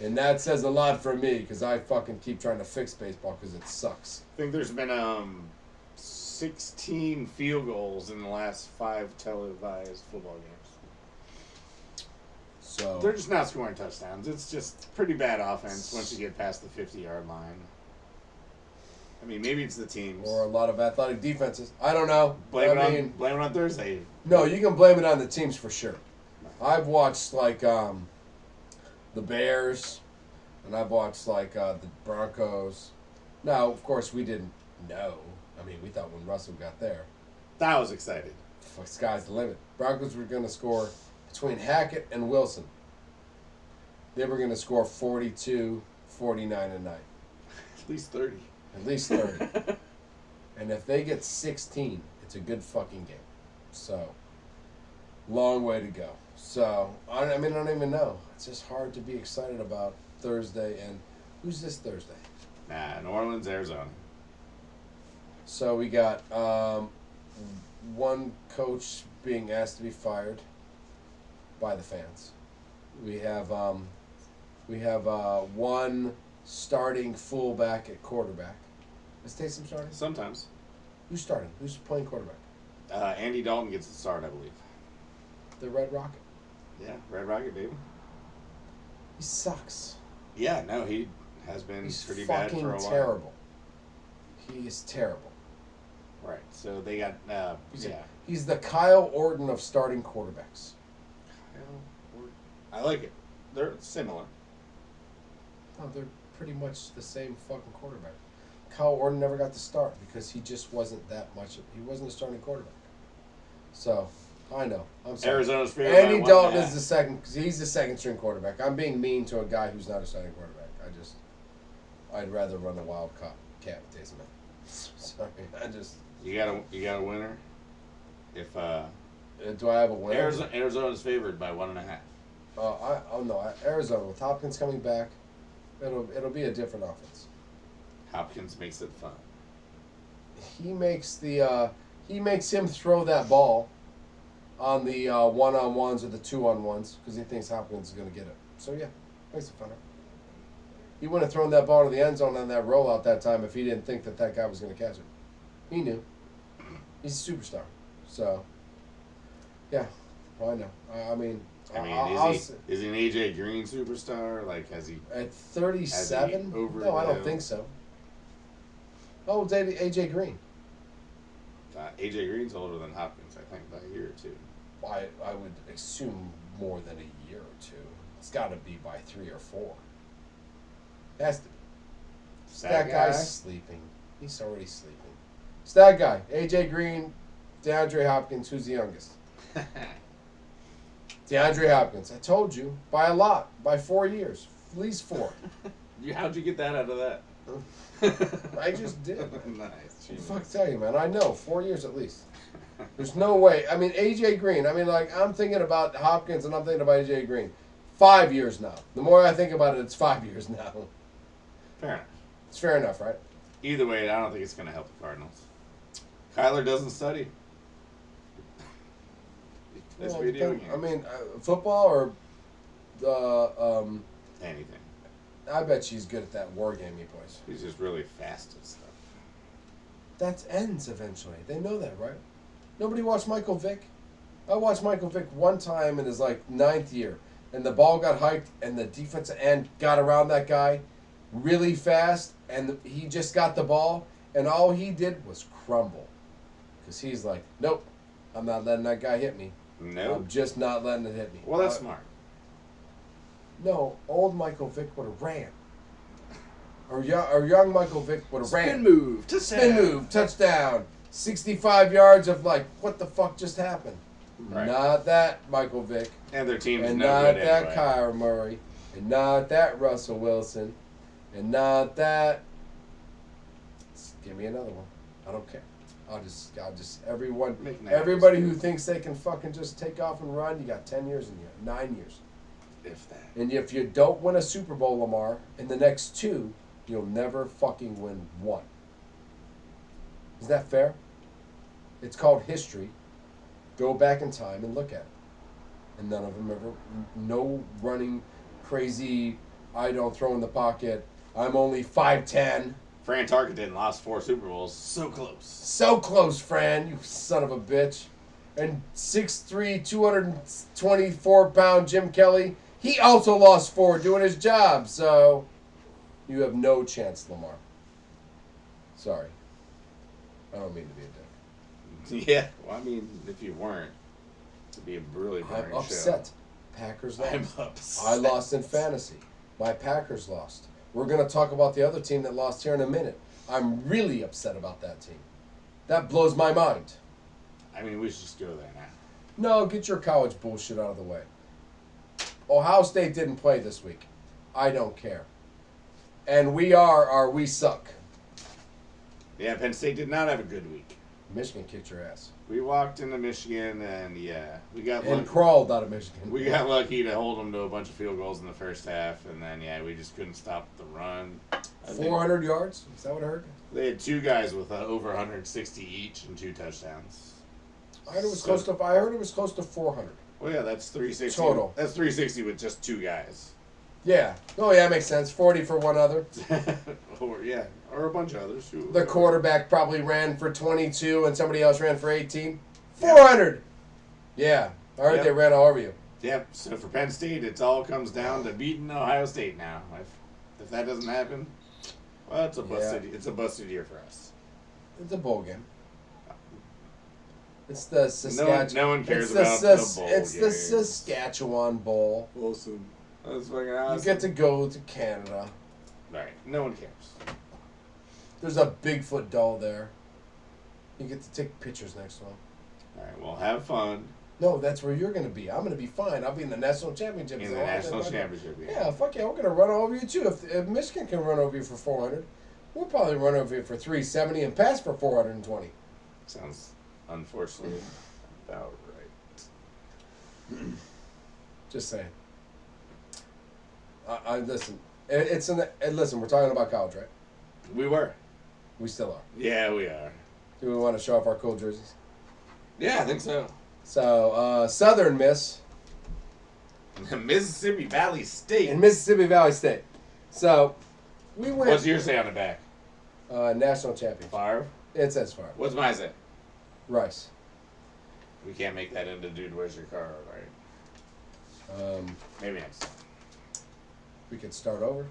And that says a lot for me, because I fucking keep trying to fix baseball, because it sucks. I think there's been 16 field goals in the last 5 televised football games. So They're just not scoring touchdowns. It's just pretty bad offense once you get past the 50-yard line. I mean, maybe it's the teams. or a lot of athletic defenses. I don't know. Blame I it on Thursday. No, you can blame it on the teams for sure. I've watched like the Bears, and I've watched like the Broncos. Now, of course, we didn't know. I mean, we thought when Russell got there, I was excited. sky's the limit. Broncos were going to score between Hackett and Wilson. They were going to score 42, 49 a night. At least 30. At least 30. And if they get 16, it's a good fucking game. So, long way to go. So, I don't even know. It's just hard to be excited about Thursday. And who's this Thursday? New Orleans, Arizona. So, we got one coach being asked to be fired by the fans. We have one starting fullback at quarterback. Is Taysom starting? Sometimes. Who's starting? Who's playing quarterback? Andy Dalton gets the start, I believe. The Red Rocket. Yeah, Red Rocket, baby. He sucks. Yeah, no, he has been He's pretty bad fucking for a while. terrible. He is terrible. Right, so they got, He's the Kyle Orton of starting quarterbacks. I like it. They're similar. No, they're pretty much the same fucking quarterback. Kyle Orton never got to start because he just wasn't that much. He wasn't a starting quarterback. So, I know. I'm sorry. Arizona's favorite. Andy Dalton is the second. He's the second string quarterback. I'm being mean to a guy who's not a starting quarterback. I'd rather run a Wildcat with Taysom Hill. Sorry, You got a winner. If do I have a winner? Arizona's favored by 1.5. Arizona with Hopkins coming back, it'll be a different offense. Hopkins makes it fun. He makes him throw that ball on the 1-on-1s or the 2-on-1s because he thinks Hopkins is going to get it. So yeah, makes it funner. He wouldn't have thrown that ball to the end zone on that rollout that time if he didn't think that guy was going to catch it. He knew. He's a superstar. So yeah, well, I know. Is he an AJ Green superstar? Like, has he at 37? No, I don't think so. How old's AJ Green? AJ Green's older than Hopkins, I think, by a year or two. I would assume more than a year or two. It's got to be by 3 or 4. Has to be. That guy's sleeping. He's already sleeping. Stat guy, AJ Green, DeAndre Hopkins. Who's the youngest? DeAndre Hopkins. I told you. By a lot. By 4 years. At least 4. How'd you get that out of that? I just did. Nice. What the fuck tell you, man? I know. 4 years at least. There's no way. I mean, AJ Green. I mean, like, I'm thinking about Hopkins and I'm thinking about AJ Green. 5 years now. The more I think about it, it's 5 years now. Fair enough. It's fair enough, right? Either way, I don't think it's going to help the Cardinals. Kyler doesn't study. That's video games. I mean, football or Anything. I bet she's good at that war game he plays. He's just really fast at stuff. That ends eventually. They know that, right? Nobody watched Michael Vick. I watched Michael Vick one time in his 9th year, and the ball got hiked, and the defensive end got around that guy really fast, and he just got the ball, and all he did was crumble, because he's like, nope, I'm not letting that guy hit me. Nope. I'm just not letting it hit me. Well, that's smart. No, old Michael Vick would have ran. Or young Michael Vick would have ran. Spin move. Spin move, touchdown. 65 yards of like, what the fuck just happened? Right. Not that Michael Vick. And their team's And no not good that anyway. Kyler Murray. And not that Russell Wilson. And not that. Give me another one. I don't care. I'll just everyone, everybody who thinks they can fucking just take off and run, you got 10 years in you, 9 years. If that. And if you don't win a Super Bowl, Lamar, in the next 2, you'll never fucking win 1. Is that fair? It's called history. Go back in time and look at it. And none of them ever, no running, crazy, I don't throw in the pocket, I'm only 5'10". Fran Tarkenton lost 4 Super Bowls. So close. So close, Fran, you son of a bitch. And 6'3", 224-pound Jim Kelly, he also lost 4 doing his job. So you have no chance, Lamar. Sorry. I don't mean to be a dick. Yeah. Well, I mean, if you weren't, it'd be a really boring I'm upset. show. Packers lost. I'm upset. I lost in fantasy. My Packers lost. We're going to talk about the other team that lost here in a minute. I'm really upset about that team. That blows my mind. I mean, we should just go there now. No, get your college bullshit out of the way. Ohio State didn't play this week. I don't care. And we suck. Yeah, Penn State did not have a good week. Michigan kicked your ass. We walked into Michigan, and yeah, we got And lucky. crawled out of Michigan. We got lucky to hold them to a bunch of field goals in the first half, and then yeah, we just couldn't stop the run. I think 400 yards? Is that what I heard? They had 2 guys with over 160 each and 2 touchdowns. I heard it was close to 400. Well, yeah, that's 360 Total. That's 360 with just 2 guys. Yeah. Oh, yeah, makes sense. 40 for one other. or a bunch of others who. The quarterback probably ran for 22 and somebody else ran for 18. 400! Yeah. I heard they ran all over you. Yep. So for Penn State, it all comes down to beating Ohio State now. If that doesn't happen, well, it's a busted. It's a busted year for us. It's a bowl game. It's the Saskatchewan. No one cares about the bowl It's the games. Saskatchewan Bowl. Awesome. That's fucking awesome. You get to go to Canada. Right. No one cares. There's a Bigfoot doll there. You get to take pictures next to him. All right. Well, have fun No, that's where you're going to be. I'm going to be fine. I'll be in the national championship. in the national championship. Yeah, fuck yeah. We're going to run over you, too. If Michigan can run over you for 400, we'll probably run over you for 370 and pass for 420. Sounds unfortunately about right. Just saying. Listen. Listen, we're talking about college, right? We were. We still are. Yeah, we are. Do we want to show off our cool jerseys? Yeah, I think so. So, Southern Miss Mississippi Valley State. in Mississippi Valley State. So, we went What's yours say on the back? national champion. Favre? It says Favre. What's mine say? Rice. We can't make that into Dude, Where's Your Car, right? Maybe next time. We could start over.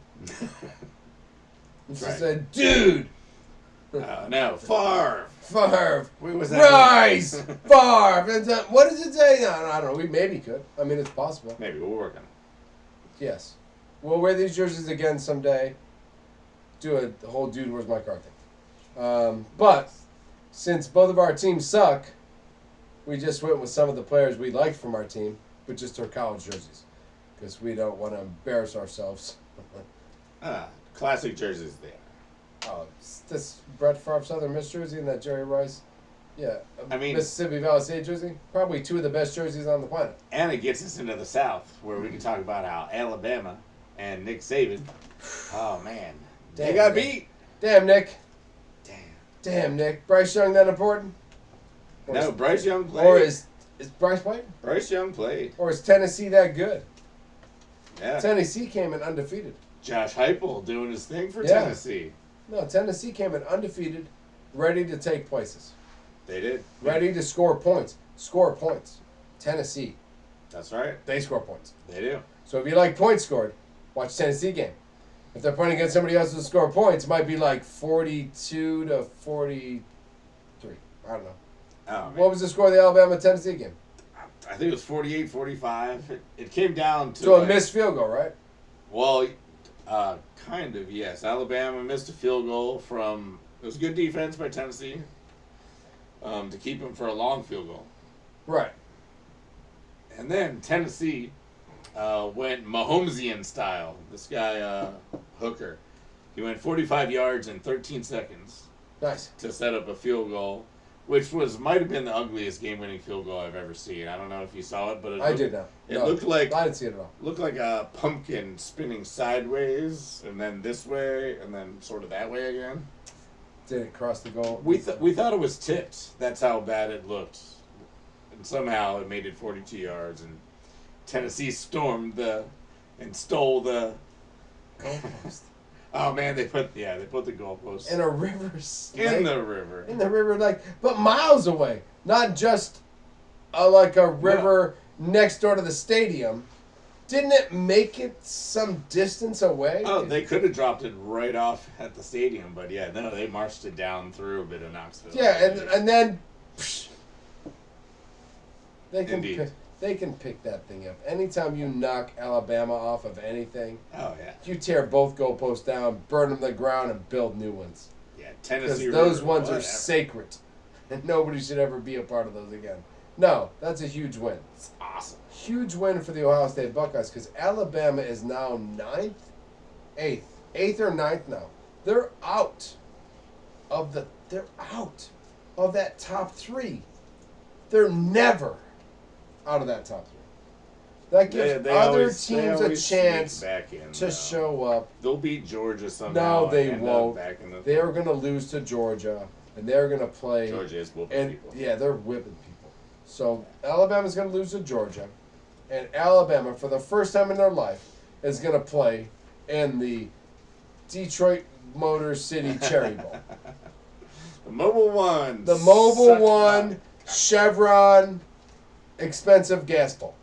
That's She right. said, dude, No, Favre. Favre, Wait, was that? Rice, Favre. And what does it say? No, I don't know. We maybe could. I mean, it's possible. Maybe we'll work on it. Yes. We'll wear these jerseys again someday. Do a whole Dude, Where's My Car thing. But since both of our teams suck, we just went with some of the players we liked from our team, but just our college jerseys. Because we don't want to embarrass ourselves. Classic jerseys they are. Oh, this Brett Favre Southern Miss jersey and that Jerry Rice. Yeah. I mean- Mississippi Valley State jersey. Probably 2 of the best jerseys on the planet. And it gets us into the South, where we can talk about how Alabama and Nick Saban, oh man, they Damn, got Nick. beat. Damn, Nick. Damn. Damn, Nick. Bryce Young that important? Or No, is- Bryce Young played. Or is Bryce playing? Bryce Young played. Or is Tennessee that good? Yeah. Tennessee came in undefeated. Josh Heupel doing his thing for Yeah. Tennessee. No, Tennessee came in undefeated, ready to take places. They did. Ready to score points. Score points. Tennessee, That's right. they score points. They do. So if you like points scored, watch Tennessee game. If they're playing against somebody else who score points, it might be like 42 to 43. I don't know. Oh, man. What was the score of the Alabama-Tennessee game? I think it was 48-45. It came down to So a like, missed field goal, right? Well, Kind of, yes. Alabama missed a field goal from. It was good defense by Tennessee to keep him for a long field goal. Right. And then Tennessee went Mahomesian style. This guy, Hooker, he went 45 yards in 13 seconds Nice. to set up a field goal, which might have been the ugliest game-winning field goal I've ever seen. I don't know if you saw it, but I did not. It looked like I didn't see it at all. looked like a pumpkin spinning sideways, and then this way, and then sort of that way again. Did it cross the goal? We thought it was tipped. That's how bad it looked, and somehow it made it 42 yards, and Tennessee stormed and stole the goalpost. Oh man, they put the goalpost In a river. in the river. In the river, but miles away. Not just like a river next door to the stadium. Didn't it make it some distance away? Oh, they could have dropped it right off at the stadium, but yeah, no, they marched it down through a bit of Knoxville. Yeah, and then Indeed. they can pick that thing up. Anytime you knock Alabama off of anything, Oh yeah. you tear both goalposts down, burn them to the ground, and build new ones. Yeah, Because Tennessee. those River, ones are whatever. sacred, and nobody should ever be a part of those again. No, that's a huge win. It's awesome. Huge win for the Ohio State Buckeyes because Alabama is now eighth or ninth now. They're out of that top three. They're never out of that top three. That gives They other always- they teams a always chance sneak back in, to though. show up. They'll beat Georgia somehow. No, they and end won't. Up back in the, They're going to lose to Georgia, and they're going to play. Georgia is whooping And people. yeah, they're whipping people. So Alabama's going to lose to Georgia, and Alabama, for the first time in their life, is going to play in the Detroit Motor City Cherry Bowl. The Mobile One. The Mobile Suck One, my- Chevron, expensive gas bowl.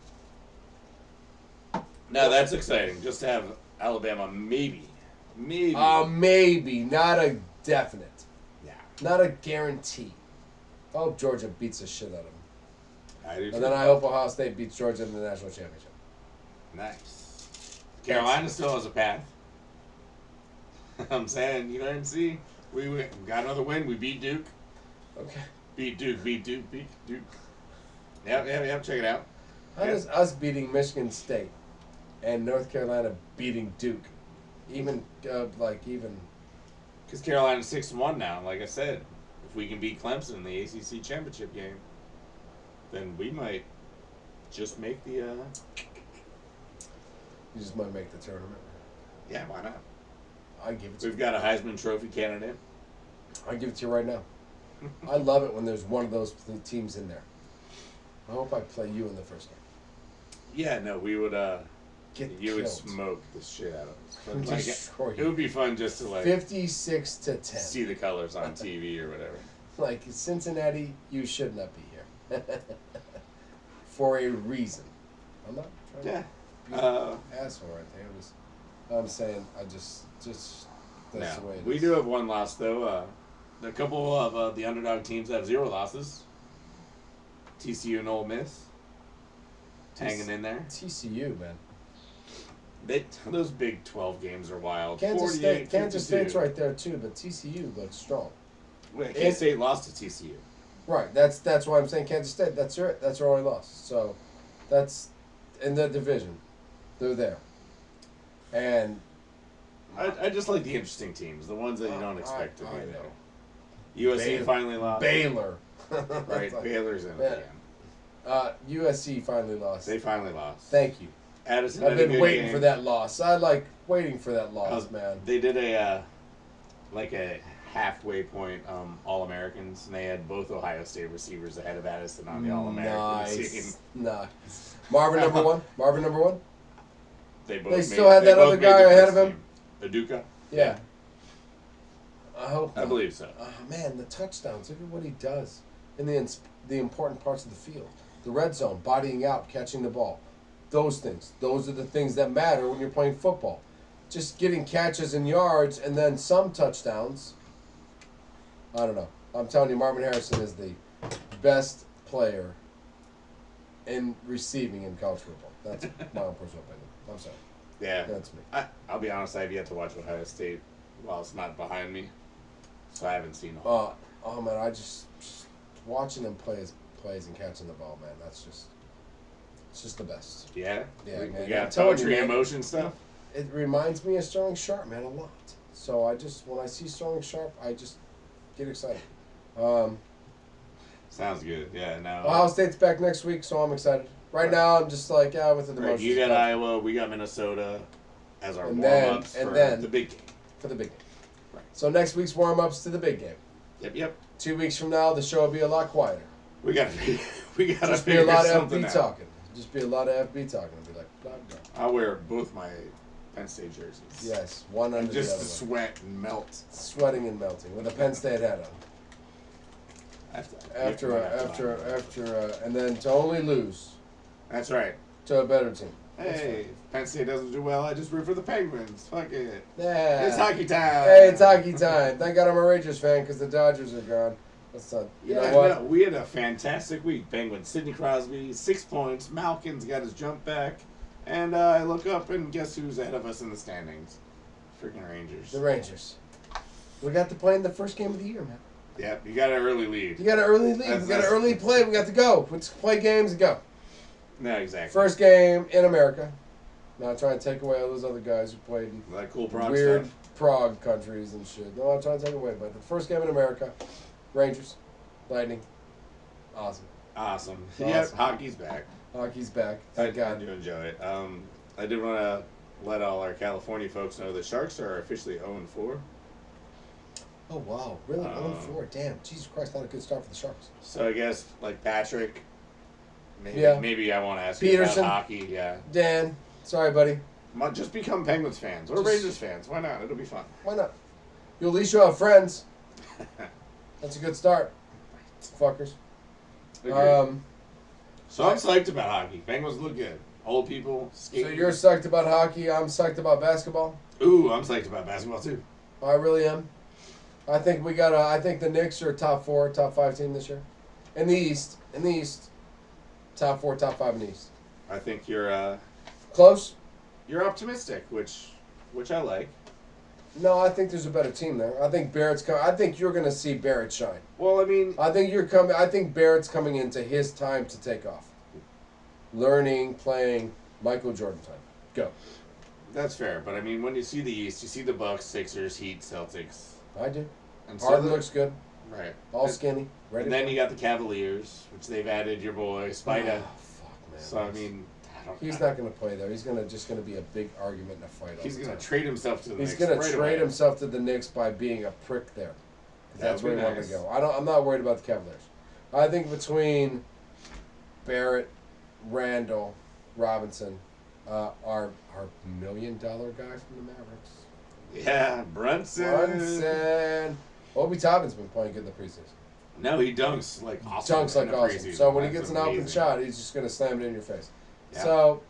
Now that's exciting. Just to have Alabama maybe. Maybe, not a definite, Yeah. not a guarantee. I hope Georgia beats the shit out of them. I do too. And then I hope Ohio State beats Georgia in the national championship. Nice. Carolina still has a path. I'm saying, UNC, we got another win. We beat Duke. Okay. Beat Duke. Yep. Check it out. How does us beating Michigan State and North Carolina beating Duke even? Because Carolina's 6-1 now. Like I said, if we can beat Clemson in the ACC championship game, then we might just make the. You just might make the tournament. Yeah, why not? I give it to you. We've got a Heisman Trophy candidate. I give it to you right now. I love it when there's one of those teams in there. I hope I play you in the first game. Yeah, no, we would. Get You would killed. smoke the shit out of us. But like, Destroy it you. would be fun just to 56-10. see the colors on TV or whatever. Like Cincinnati, you should not be here. For a reason. I'm not trying Yeah. to be an asshole right there. I'm saying I just that's the way it is. We do have one loss though. A couple of the underdog teams have 0 losses. TCU and Ole Miss hanging in there. TCU, man. Those Big 12 games are wild. Kansas 48, State's 52. right there too, but TCU looks strong. Wait, Kansas State lost to TCU. Right. That's why I'm saying Kansas State. That's their only loss. So that's in the division. They're there. And I just like the interesting teams, the ones that you don't expect to be I there. know. USC finally lost. Baylor. Right, Baylor's in it Yeah. again. USC finally lost. They finally lost. Thank you. Addison I've had a been good waiting game. for that loss. I like waiting for that loss, man. They did a halfway point All-Americans, and they had both Ohio State receivers ahead of Addison on the All-American team. Nice. Marvin number one. They still had that other guy ahead of him? Aduka? Yeah. I hope. I believe so. Oh man, the touchdowns! Look at what he does in the important parts of the field. The red zone, bodying out, catching the ball. Those things. Those are the things that matter when you're playing football. Just getting catches and yards and then some touchdowns. I don't know. I'm telling you, Marvin Harrison is the best player in receiving in college football. That's my own personal opinion. I'm sorry. Yeah. That's me. I'll be honest, I have yet to watch Ohio State while it's not behind me. So I haven't seen it. Oh man, I just watching him plays and catching the ball, man. It's just the best. Yeah? Yeah, we man. got I'm telling you, poetry, man. emotion stuff. It reminds me of Sterling Sharp, man, a lot. So when I see Sterling Sharp, I just get excited. Sounds good. Yeah, no. Ohio State's back next week, so I'm excited. Right now, I'm just like, with the Right, emotions. you got Iowa, we got Minnesota as our And warm-ups then- for and then- the big game. For the big game. Right. So next week's warm-ups to the big game. Yep. 2 weeks from now, the show will be a lot quieter. We gotta Just be a figure lot of something FB out. talking. Just be a lot of FB talking. I'll be like, blah, blah. I'll wear both my Penn State jerseys. Yes, one under Just the to other. sweat and melt. Sweating and melting with a Penn State hat on. And then to only lose That's right. to a better team. Hey, if Penn State doesn't do well, I just root for the Penguins. Fuck it. Yeah. It's hockey time. Hey, it's hockey time. Thank God I'm a Rangers fan because the Dodgers are gone. That's not. You Yeah, know what? no, we had a fantastic week. Penguins, Sidney Crosby, 6 points. Malkin's got his jump back. And I look up and guess who's ahead of us in the standings? Freaking Rangers. The Rangers. We got to play in the first game of the year, man. Yep, you got an early lead. You got an early lead. That's- We got an early play. We got to go. Let's play games and go. No, exactly. First game in America. Not trying to take away all those other guys who played in That cool Prague weird stuff. Prague countries and shit. No, I'm trying to take away. But the first game in America, Rangers, Lightning, awesome. Awesome. Awesome. Yep, hockey's back. Hockey's back. I Thank God. do enjoy it. I did want to let all our California folks know the Sharks are officially 0-4. Oh wow, really? Um, 0-4. Damn, Jesus Christ, not a good start for the Sharks. So I guess like Patrick, Yeah. maybe I want to ask you Peterson. about hockey. Yeah, Dan, sorry, buddy. just become Penguins fans or Just- Rangers fans. Why not? It'll be fun. Why not? You at least you'll have friends. That's a good start. Fuckers. Agreed. So I'm psyched about hockey. Penguins look good. Old people So skating. you're psyched about hockey. I'm psyched about basketball. Ooh, I'm psyched about basketball too. I really am. I think I think the Knicks are top 4, top 5 team this year. In the East, top 4, top 5 in the East. I think you're Close? optimistic, which I like. No, I think there's a better team there. I think Barrett's coming. I think you're going to see Barrett shine. Well, I mean, I think you're coming. I think Barrett's coming into his time to take off. Learning, playing, Michael Jordan time. Go. that's fair. But I mean, when you see the East, you see the Bucks, Sixers, Heat, Celtics, I do. and Harden the- looks good. right. All And- skinny. Ready. And then to you got the Cavaliers, which they've added your boy Spida. Oh, fuck, man. So I mean, I don't. He's not going to play there. He's just going to be a big argument and a fight. all He's the going to time. trade himself to the He's Knicks. going to right trade away. himself to the Knicks by being a prick there. 'Cause That that's would where be he wanted to nice. go. I'm not worried about the Cavaliers. I think between Barrett, Randall, Robinson, our $1 million guy from the Mavericks. Yeah, Brunson. Brunson. Obi Toppin's been playing good in the preseason. No, he dunks like awesome. Dunks like in the awesome. preseason. So when he That's gets an open amazing. shot, he's just going to slam it in your face. Yeah. So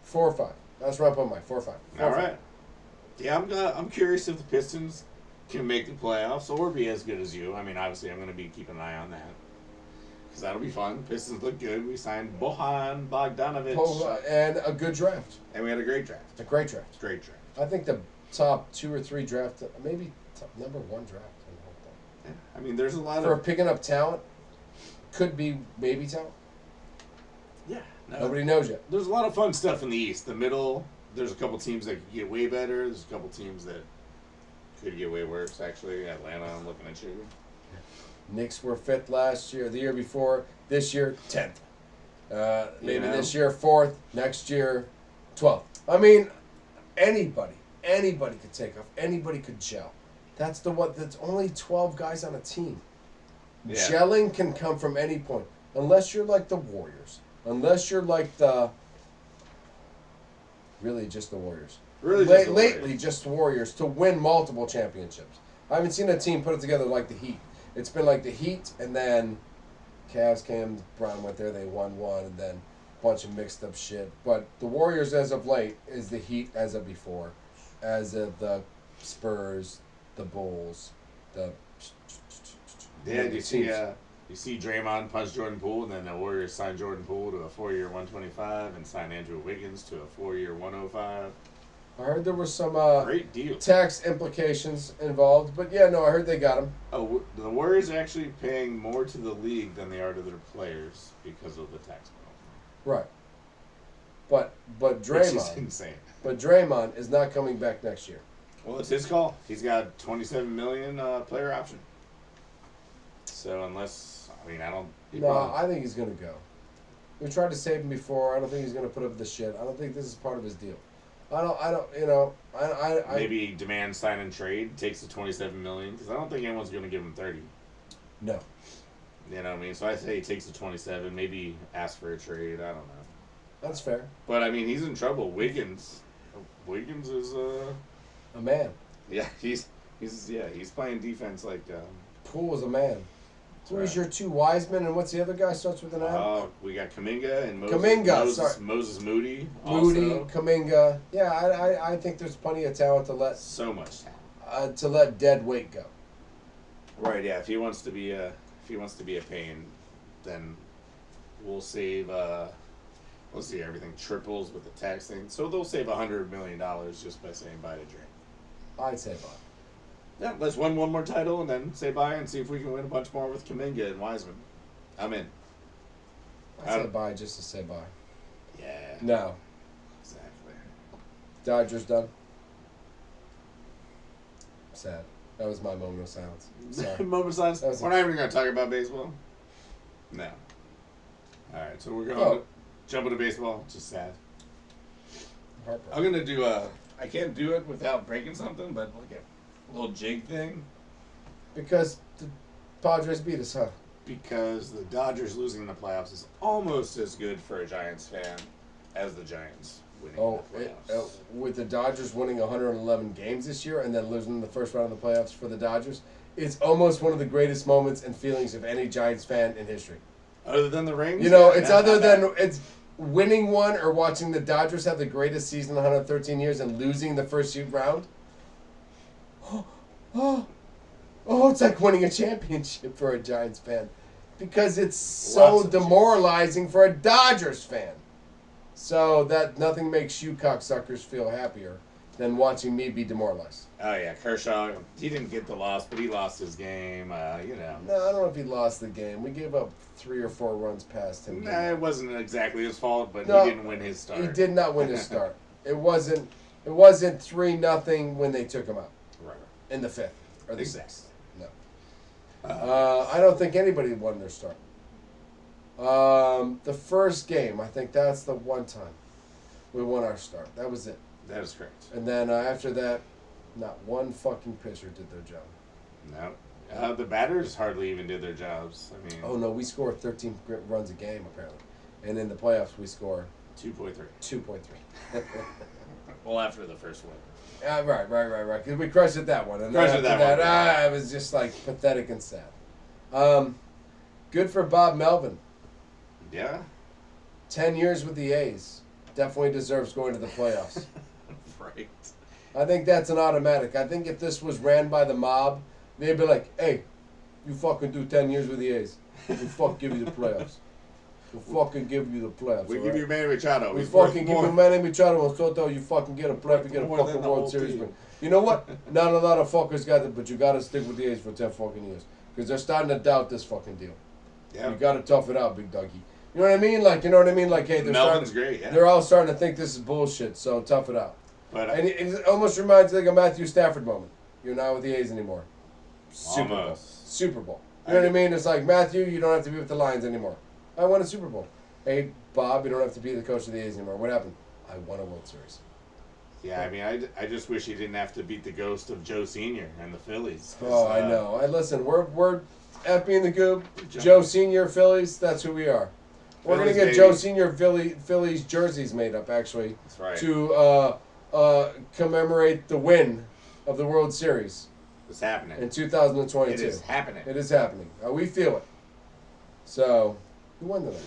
4 or 5. That's where I put my 4 or 5. All right. Yeah, I'm curious if the Pistons can make the playoffs or be as good as you. I mean, obviously, I'm going to be keeping an eye on that because that'll be fun. Pistons look good. We signed Bojan Bogdanovic, And a good draft. and we had a great draft. A great draft. Great draft. I think the top 2 or 3 draft, maybe top number 1 draft. Yeah. I mean, there's a lot For of picking up talent, could be maybe talent. yeah. No, Nobody knows yet. there's a lot of fun stuff in the East. The middle, there's a couple teams that could get way better. There's a couple teams that could get way worse. Actually, Atlanta, I'm looking at you. Knicks were 5th last year, the year before. This year, 10th. Maybe You know? this year, 4th. Next year, 12th. I mean, anybody could take off. Anybody could gel. That's only 12 guys on a team. Yeah. Gelling can come from any point. Unless you're like the Warriors. Unless you're like really just the Warriors. Really, just the Lately, Warriors. just the Warriors to win multiple championships. I haven't seen a team put it together like the Heat. It's been like the Heat, and then Cavs came, Brown went there, they won one, and then a bunch of mixed up shit. But the Warriors as of late is the Heat as of before, as of the Spurs, the Bulls, the Yeah, the do you see? teams. You see Draymond punch Jordan Poole, and then the Warriors sign Jordan Poole to a 4-year $125, and sign Andrew Wiggins to a 4-year $105. I heard there were some Great deal. tax implications involved, but yeah, no, I heard they got him. Oh, the Warriors are actually paying more to the league than they are to their players because of the tax bill. Right. But Which is Draymond, insane. but Draymond is not coming back next year. Well, it's his call. He's got $27 million player option. So unless, I mean, I don't. No, I think he's gonna go. We tried to save him before. I don't think he's gonna put up the shit. I don't think this is part of his deal. I don't. You know, I Maybe demand sign and trade takes the $27 million because I don't think anyone's going to give him 30. No. You know what I mean? So I say he takes the 27. Maybe ask for a trade. I don't know. That's fair. But I mean, he's in trouble. Wiggins is A man. yeah, he's playing defense like. Poole is a man. Who's right. your two Wiseman and what's the other guy starts with an M? We got Kaminga and Moses Moody. Moody, Also. Kaminga. Yeah, I think there's plenty of talent to let So much talent. dead weight go. Right. Yeah. If he wants to be a pain, then we'll save. We'll see everything triples with the tax thing. So they'll save $100 million just by saying bye to Dre. I'd say bye. Yeah, let's win one more title and then say bye and see if we can win a bunch more with Kaminga and Wiseman. I'm in. I'd say bye just to say bye. Yeah. No. Exactly. Dodgers done. Sad. That was my moment of silence. Sorry. Moment of silence. That was We're not even going to talk about baseball. No. All right, so we're going to jump into baseball. Just sad. Heartbreak. I'm going to do I can't do it without breaking something, but look at a little jig thing. Because the Padres beat us, huh? Because the Dodgers losing the playoffs is almost as good for a Giants fan as the Giants winning the playoffs. With the Dodgers winning 111 games this year and then losing in the first round of the playoffs for the Dodgers, it's almost one of the greatest moments and feelings of any Giants fan in history. Other than the rings? You know, it's other than it's winning one or watching the Dodgers have the greatest season in 113 years and losing the first round. Oh, it's like winning a championship for a Giants fan because it's so demoralizing for a Dodgers fan. So that nothing makes you cocksuckers feel happier than watching me be demoralized. Oh, yeah, Kershaw, he didn't get the loss, but he lost his game, you know. No, I don't know if he lost the game. We gave up 3 or 4 runs past him. Nah, it wasn't exactly his fault, but No, he didn't win his start. He did not win his start. It wasn't 3-0 when they took him out. Right. In the 5th or the Exactly. 6th. No. I don't think anybody won their start. The first game, I think that's the one time we won our start. That was it. That is correct. And then after that, not one fucking pitcher did their job. No. The batters hardly even did their jobs. I mean, Oh, no, we score 13 runs a game, apparently. And in the playoffs, we score 2.3. 2.3. Well, after the first one. Right. Because we crushed it that one. And Crushed then it after that one, yeah. it was just like pathetic and sad. Good for Bob Melvin. Yeah? 10 years with the A's. Definitely deserves going to the playoffs. Right. I think that's an automatic. I think if this was ran by the mob, they'd be like, hey, you fucking do 10 years with the A's. We fucking give you the playoffs. We'll fucking give you the playoffs. We give you Manny Machado. We fucking give you Manny Machado and Soto. You fucking get a playoff. You get a fucking World Series win. You know what? Not a lot of fuckers got it, but you got to stick with the A's for 10 fucking years. Because they're starting to doubt this fucking deal. Yeah. You got to tough it out, big doggy. You know what I mean? Like, you know what I mean? Like, hey, Melvin's great, yeah. They're all starting to think this is bullshit, so tough it out. But, and it almost reminds me like a Matthew Stafford moment. You're not with the A's anymore. Super Bowl. You know what I mean? It's like, Matthew, you don't have to be with the Lions anymore. I won a Super Bowl. Hey, Bob, you don't have to be the coach of the A's anymore. What happened? I won a World Series. Yeah, I mean, I just wish he didn't have to beat the ghost of Joe Sr. and the Phillies. Oh, I know. Listen, we're FB and the Goob, Joe Sr. Phillies, that's who we are. We're going to get Joe Sr. Phillies jerseys made up, actually. That's right. To commemorate the win of the World Series. It's happening. In 2022. It is happening. It is happening. We feel it. So, who won tonight?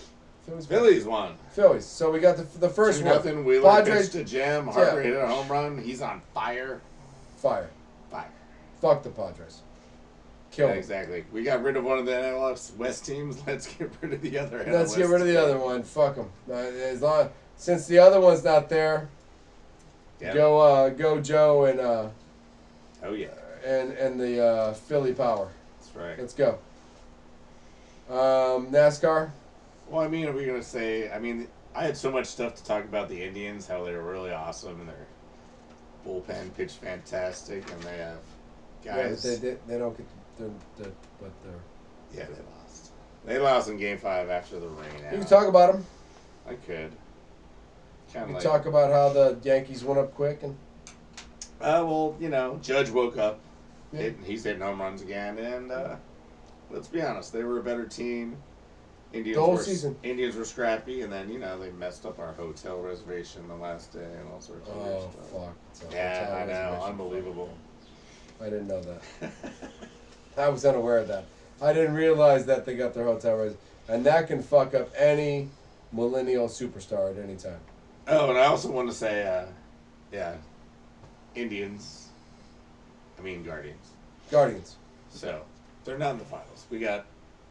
Phillies won. Phillies. So we got the first 2-0. one. Wheeler Padres pitched to Jim. Harper hit a home run. He's on fire. Fire. Fuck the Padres. Kill them. Exactly. We got rid of one of the NL West teams. Let's get rid of the other. Let's get rid of the other one. Fuck them. Since the other one's not there. Yeah. Go Joe and Oh yeah. and the Philly Power. That's right. Let's go. NASCAR. Well, I mean, are we gonna say? I mean, I had so much stuff to talk about the Indians, how they were really awesome, and their bullpen pitched fantastic, and they have guys. Yeah, they don't get but they're. Yeah, they lost. They lost in Game 5 after the rain. You can talk about them. I could. Kind You of can talk about how the Yankees went up quick and. Well, Judge woke up. Yeah. He's hitting home runs again, and let's be honest, they were a better team. The whole season. Indians were scrappy, and then they messed up our hotel reservation the last day and all sorts of weird stuff. Fuck! It's a Yeah, hotel I know, reservation. unbelievable. I didn't know that. I was unaware of that. I didn't realize that they got their hotel reservation, and that can fuck up any millennial superstar at any time. Oh, and I also want to say, Indians. I mean Guardians. Guardians. So they're not in the finals. We got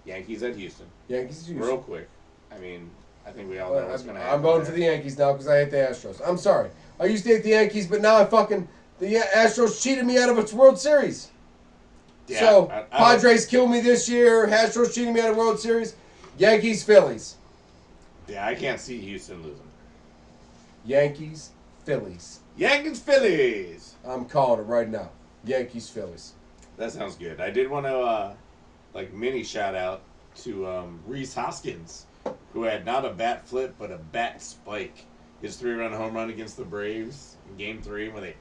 Yankees at Houston. Yankees. Real quick. I mean, I think we all know what's going to happen. I'm voting for the Yankees now because I hate the Astros. I'm sorry. I used to hate the Yankees, but now the Astros cheated me out of its World Series. Yeah, So Padres killed me this year. Astros cheated me out of World Series. Yankees, Phillies. Yeah, I can't see Houston losing. Yankees, Phillies. Yankees, Phillies. I'm calling it right now. Yankees, Phillies. That sounds good. I did want to mini shout out to Rhys Hoskins, who had not a bat flip but a bat spike. His 3-run home run against the Braves in Game 3 when they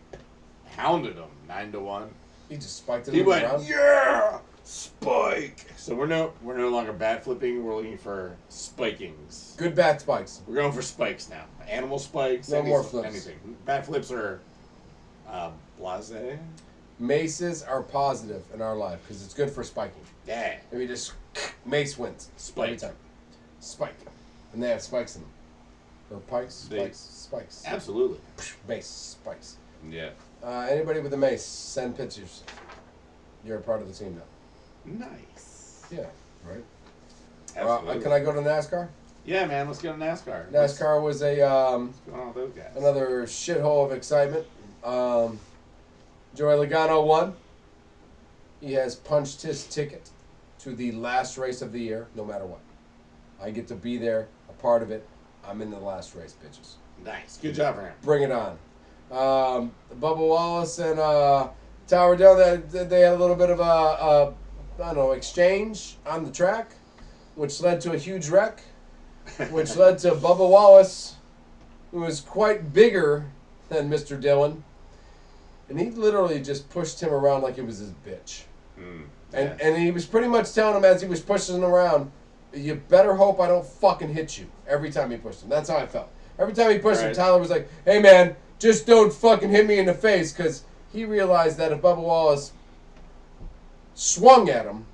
pounded them 9-1. He just spiked it. He in the went, ground. yeah, spike. So we're no longer bat flipping. We're looking for spikings. Good bat spikes. We're going for spikes now. Animal spikes. No more flips. Anything. Bat flips are blasé. Maces are positive in our life because it's good for spiking. Yeah. Maybe just mace wins every Spike. time. Spike, and they have spikes in them. Or pikes, spikes. Absolutely. Mace spikes. Yeah. Anybody with a mace, send pictures. You're a part of the team now. Nice. Yeah, right. Absolutely. Can I go to NASCAR? Yeah, man. Let's go to NASCAR. NASCAR was a What's going on with those guys? another shithole of excitement. Joey Logano won. He has punched his ticket to the last race of the year, no matter what. I get to be there, a part of it. I'm in the last race, bitches. Nice. Good job for him. Bring it on. Bubba Wallace and Tower Dale, they had a little bit of a exchange on the track, which led to a huge wreck, which led to Bubba Wallace, who was quite bigger than Mr. Dillon, and he literally just pushed him around like it was his bitch. And he was pretty much telling him as he was pushing him around, you better hope I don't fucking hit you every time he pushed him. That's how I felt. Every time he pushed him, Tyler was like, hey man, just don't fucking hit me in the face, because he realized that if Bubba Wallace swung at him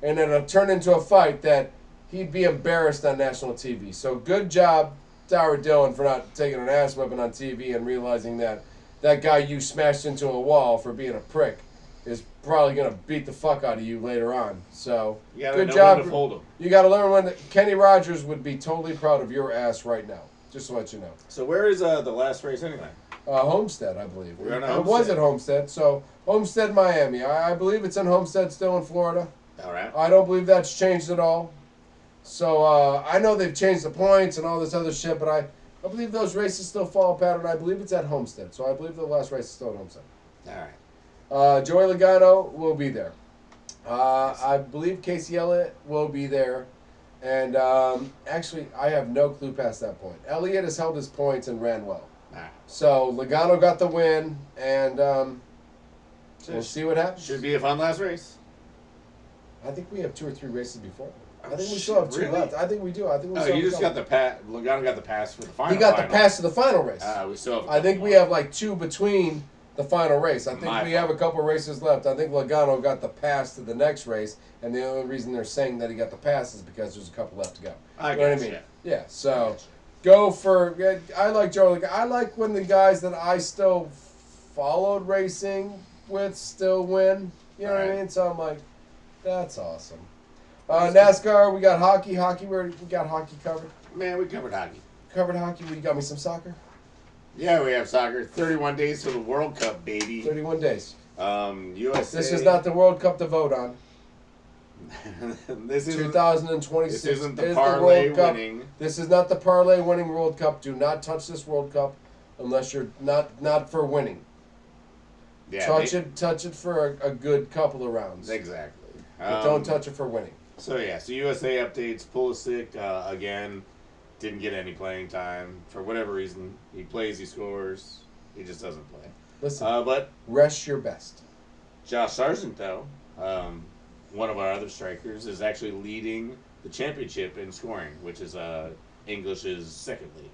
and it turned into a fight, that he'd be embarrassed on national TV. So good job, Tower Dillon, for not taking an ass whipping on TV and realizing that that guy you smashed into a wall for being a prick is probably going to beat the fuck out of you later on. So good job. When to hold him. You got to learn when Kenny Rogers would be totally proud of your ass right now. Just to let you know. So where is the last race anyway? Homestead, I believe. We're going to It Homestead. was at Homestead. So Homestead, Miami. I believe it's in Homestead still in Florida. All right. I don't believe that's changed at all. So I know they've changed the points and all this other shit, but I believe those races still follow pattern. I believe it's at Homestead. So I believe the last race is still at Homestead. All right. Joey Logano will be there. I believe Casey Elliott will be there. And actually, I have no clue past that point. Elliott has held his points and ran well. So Logano got the win, and we'll see what happens. Should be a fun last race. I think we have 2 or 3 races before. I think we still have 2 left. I think we do. I think we still you have just got the pass. Logano got the pass for the final. He got the pass to the final race. We still have I think we have like 2 between the final race. I think we have a couple races left. I think Logano got the pass to the next race, and the only reason they're saying that he got the pass is because there's a couple left to go. I You know what I guess, mean? yeah. Yeah, so go for... I like Joe. I like when the guys that I still followed racing with still win. You know what I mean? So I'm like, that's awesome. NASCAR, we got hockey. We got hockey covered. Man, we covered hockey. Covered hockey. Will you got me some soccer? Yeah, we have soccer. 31 days to the World Cup, baby. 31 days. USA. This is not the World Cup to vote on. This isn't 2026 this isn't the is parlay the World Cup. winning. This is not the parlay winning World Cup. Do not touch this World Cup unless you're not for winning. Yeah, touch it for a good couple of rounds. Exactly. But don't touch it for winning. So USA updates. Pulisic again didn't get any playing time for whatever reason. He plays, he scores, he just doesn't play. Listen, but rest your best. Josh Sargent, though, one of our other strikers, is actually leading the championship in scoring, which is English's second league.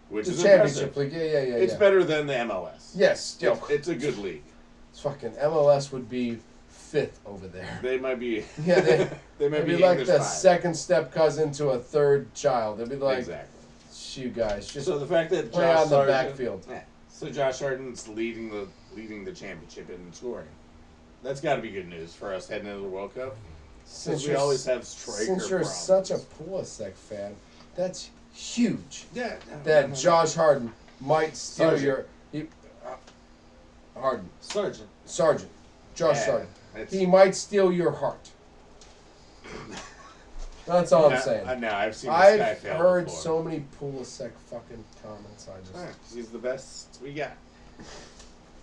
Which is championship impressive. league, yeah. It's better than the MLS. Yes, it's a good league. It's fucking MLS would be fifth over there. They might be. Yeah, they might be be like English the five. second step cousin to a third child. They'd be like, Exactly. You guys just So the fact that play Josh on the Sargent, backfield. Yeah. So Josh Sargent's leading the championship in scoring. That's got to be good news for us heading into the World Cup. Since we always have striker Since you're problems. such a Pulisic fan, that's huge. Yeah. That Josh Harden might steal Sargent. Harden. Sargent. Josh Yeah, Sargent. it's- He might steal your heart. That's all I'm saying. I know. I've seen this guy I've fail heard before. so many Pulisic fucking comments. He's the best we got.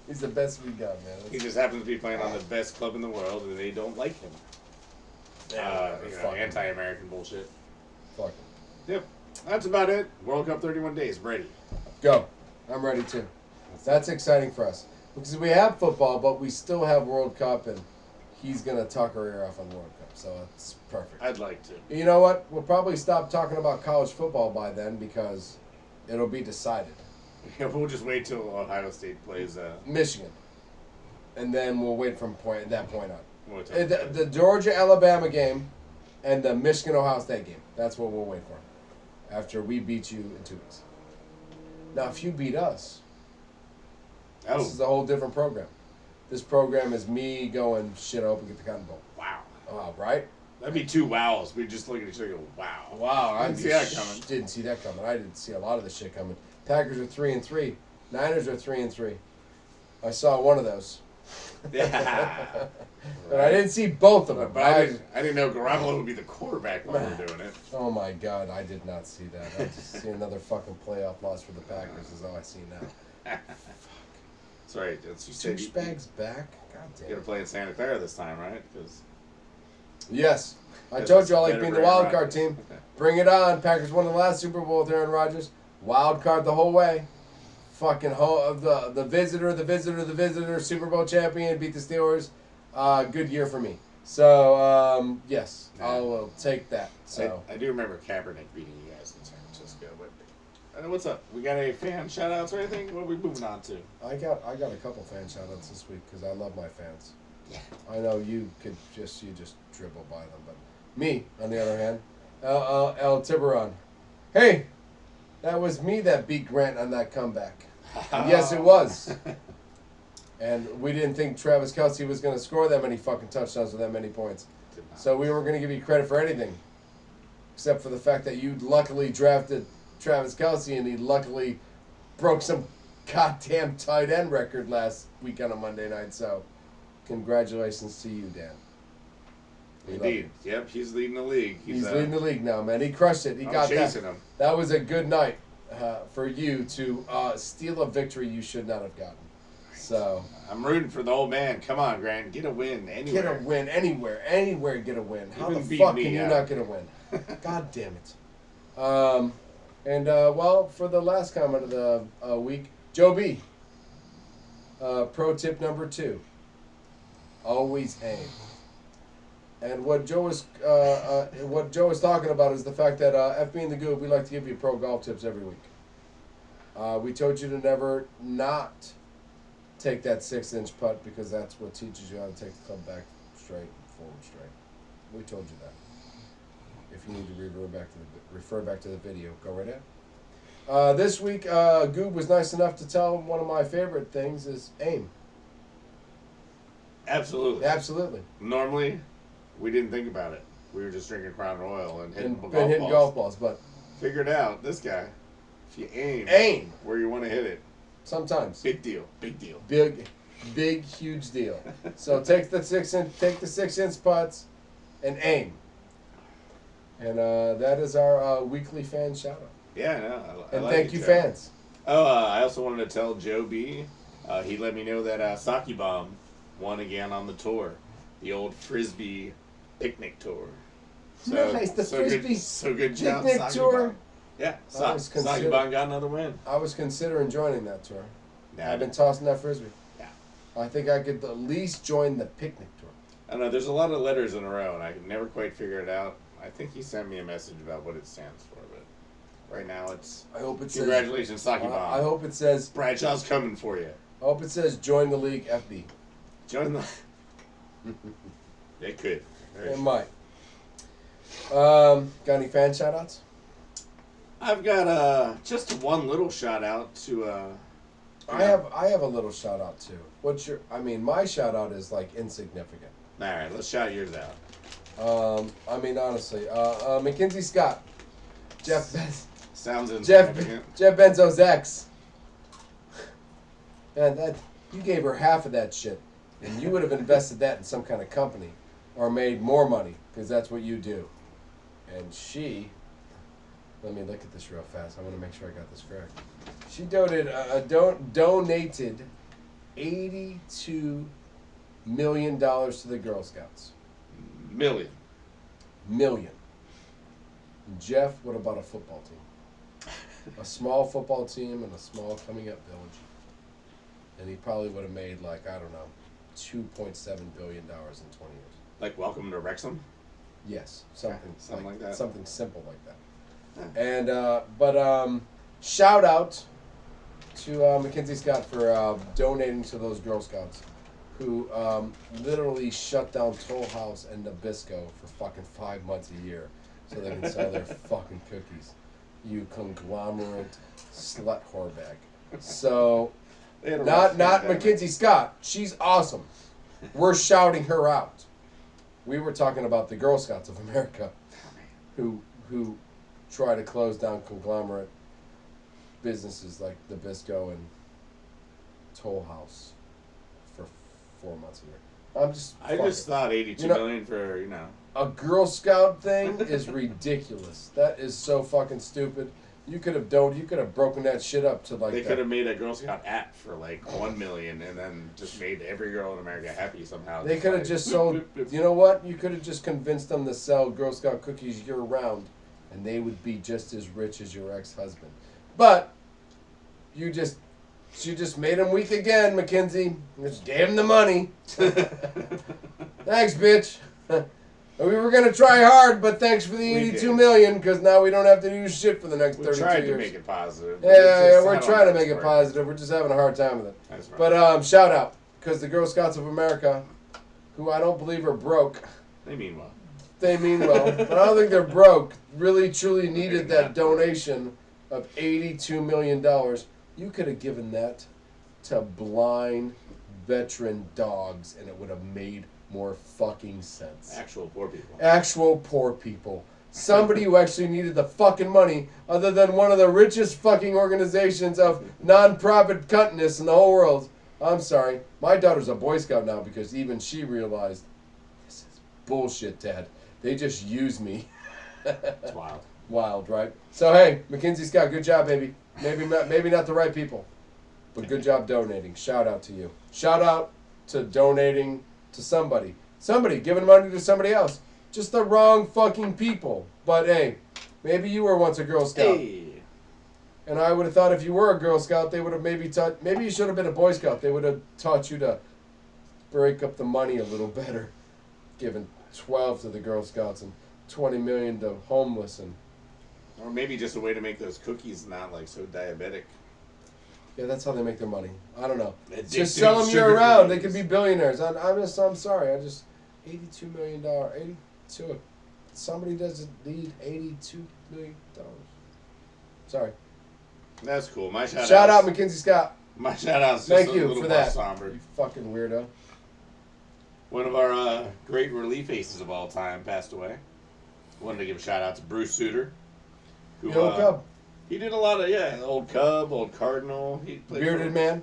He's the best we got, man. He just happens to be playing on the best club in the world, and they don't like him. Fuck him. Anti-American bullshit. Fuck him. Yep. That's about it. World Cup 31 days. Ready. Go. I'm ready too. That's exciting for us. Because we have football, but we still have World Cup, and he's going to talk our ear off on World Cup. So it's perfect. I'd like to. You know what? We'll probably stop talking about college football by then because it'll be decided. Yeah, we'll just wait till Ohio State plays. Michigan. And then we'll wait from that point on. We'll The Georgia-Alabama game and the Michigan-Ohio State game. That's what we'll wait for after we beat you in 2 weeks. Now, if you beat us, this is a whole different program. This program is me going, shit, I hope we get the Cotton Bowl. Wow. Right? That'd be two wows. We just look at each other and go, wow. Wow, I Didn't see that coming. Didn't see that coming. I didn't see a lot of the shit coming. Packers are 3-3. Niners are 3-3. I saw one of those. Yeah. But I didn't see both of them. But I didn't know Garoppolo would be the quarterback while we were doing it. Oh my God, I did not see that. I just see another fucking playoff loss for the Packers is all I see now. That's right. That's you said. Douchebags back? God You damn gotta it. play in Santa Clara this time, right? Because Yes. I told you I like being the wild card Rodgers. team. Bring it on. Packers won the last Super Bowl with Aaron Rodgers. Wild card the whole way. Fucking the visitor, Super Bowl champion, beat the Steelers. Good year for me. So, yes, Yeah. I will take that. So I do remember Kaepernick beating you guys in San Francisco. But what's up? We got any fan shout-outs or anything? What are we moving on to? I got a couple fan shout-outs this week because I love my fans. Yeah. I know you just dribble by them, but me, on the other hand, El Tiburon. Hey, that was me that beat Grant on that comeback. And yes, it was. And we didn't think Travis Kelce was going to score that many fucking touchdowns with that many points. So we weren't going to give you credit for anything. Except for the fact that you luckily drafted Travis Kelce and he luckily broke some goddamn tight end record last week on a Monday night. So congratulations to you, Dan. We love you. Indeed. Yep, he's leading the league. He's leading the league now, man. He crushed it. He I'm got chasing that. him. That was a good night for you to steal a victory you should not have gotten. So I'm rooting for the old man. Come on, Grant. Get a win anywhere. get a win anywhere. Anywhere get a win. How Even the beat fuck me can you out. not get a win? God damn it. Well, for the last comment of the week, Joe B. Pro tip number 2. Always aim. And what Joe was talking about is the fact that FB and the Goob, we like to give you pro golf tips every week. We told you to never not take that 6-inch putt because that's what teaches you how to take the club back straight, forward straight. We told you that. If you need to refer back to the video, go right ahead. This week, Goob was nice enough to tell one of my favorite things is aim. Absolutely. Absolutely. Normally, we didn't think about it. We were just drinking Crown Royal and hitting Hitting golf balls, but Figured out this guy If you aim. Aim. Where you want to hit it. Sometimes. Big deal. Big deal. Big, huge deal. So take the 6-inch putts and aim. And that is our weekly fan shout out. Yeah, no. I And like thank it, you, Joe. fans. Oh, I also wanted to tell Joe B. He let me know that Saki Bomb won again on the tour, the old Frisbee picnic tour. So, Nice, the Frisbee so good job, picnic Saki tour. Bomb. Yeah, I was Saki Bomb got another win. I was considering joining that tour. Yeah, I've been tossing that Frisbee. Yeah. I think I could at least join the picnic tour. I don't know. There's a lot of letters in a row, and I could never quite figure it out. I think he sent me a message about what it stands for, but right now it's. I hope it Congratulations, Saki Bomb. I hope it says. Bradshaw's coming for you. I hope it says join the league FB. Join the. It could. It might. Got any fan shout outs? I've got just one little shout out to. I have a little shout out too. My shout out is like insignificant. All right, let's shout yours out. Honestly, Mackenzie Scott, Jeff Sounds insignificant. Jeff Benzo's ex. Man, you gave her half of that shit, and you would have invested that in some kind of company, or made more money, because that's what you do. And she, let me look at this real fast. I want to make sure I got this correct. She donated $82 million to the Girl Scouts. Million. Jeff, what about a football team? A small football team in a small coming up village. And he probably would have made like, I don't know, $2.7 billion in 20 years. Like Welcome to Wrexham? Yes, something like that. Something simple like that. Yeah. And shout out to Mackenzie Scott for donating to those Girl Scouts who literally shut down Toll House and Nabisco for fucking 5 months a year so they can sell their fucking cookies. You conglomerate slut whorebag. So, not Mackenzie Scott. She's awesome. We're shouting her out. We were talking about the Girl Scouts of America who try to close down conglomerate businesses like Nabisco and Toll House for 4 months a year. I just thought 82 million for, a Girl Scout thing is ridiculous. That is so fucking stupid. You could have broken that shit up to like. They could have made a Girl Scout app for like 1 million and then just made every girl in America happy somehow. They could have just sold. You know what? You could have just convinced them to sell Girl Scout cookies year round, and they would be just as rich as your ex-husband. But you just made him weak again, Mackenzie. You just gave him the money. Thanks, bitch. We were gonna try hard, but thanks for the 82 million, because now we don't have to do shit for the next 32 years. We tried to make it positive. Yeah, we're trying to make it positive. We're just having a hard time with it. That's right. But shout out, because the Girl Scouts of America, who I don't believe are broke. They mean well. They mean well, but I don't think they're broke. Really, truly needed that donation of $82 million. You could have given that to blind veteran dogs, and it would have made more fucking sense. Actual poor people. Somebody who actually needed the fucking money, other than one of the richest fucking organizations of non-profit cuntness in the whole world. I'm sorry. My daughter's a Boy Scout now because even she realized, this is bullshit, Dad. They just use me. It's wild. Wild, right? So, hey, Mackenzie Scott, good job, baby. Maybe not the right people, but good job donating. Shout out to you. Shout out to donating to somebody. Somebody giving money to somebody else. Just the wrong fucking people. But hey, maybe you were once a Girl Scout. Hey. And I would have thought if you were a Girl Scout, they would have maybe taught, maybe you should have been a Boy Scout. They would have taught you to break up the money a little better. Giving 12 to the Girl Scouts and 20 million to homeless. Or maybe just a way to make those cookies not like so diabetic. Yeah, that's how they make their money. I don't know. Addictive Just sell them sugar year round. They things. could be billionaires. I'm sorry. $82 million. Somebody doesn't need $82 million. Sorry. That's cool. My Shout out Mackenzie Scott. My shout out's just Thank a you little for more that. somber. You fucking weirdo. One of our great relief aces of all time passed away. Wanted to give a shout out to Bruce Suter, who Young Cub. He did a lot of old Cub, old Cardinal. He played Bearded for, man.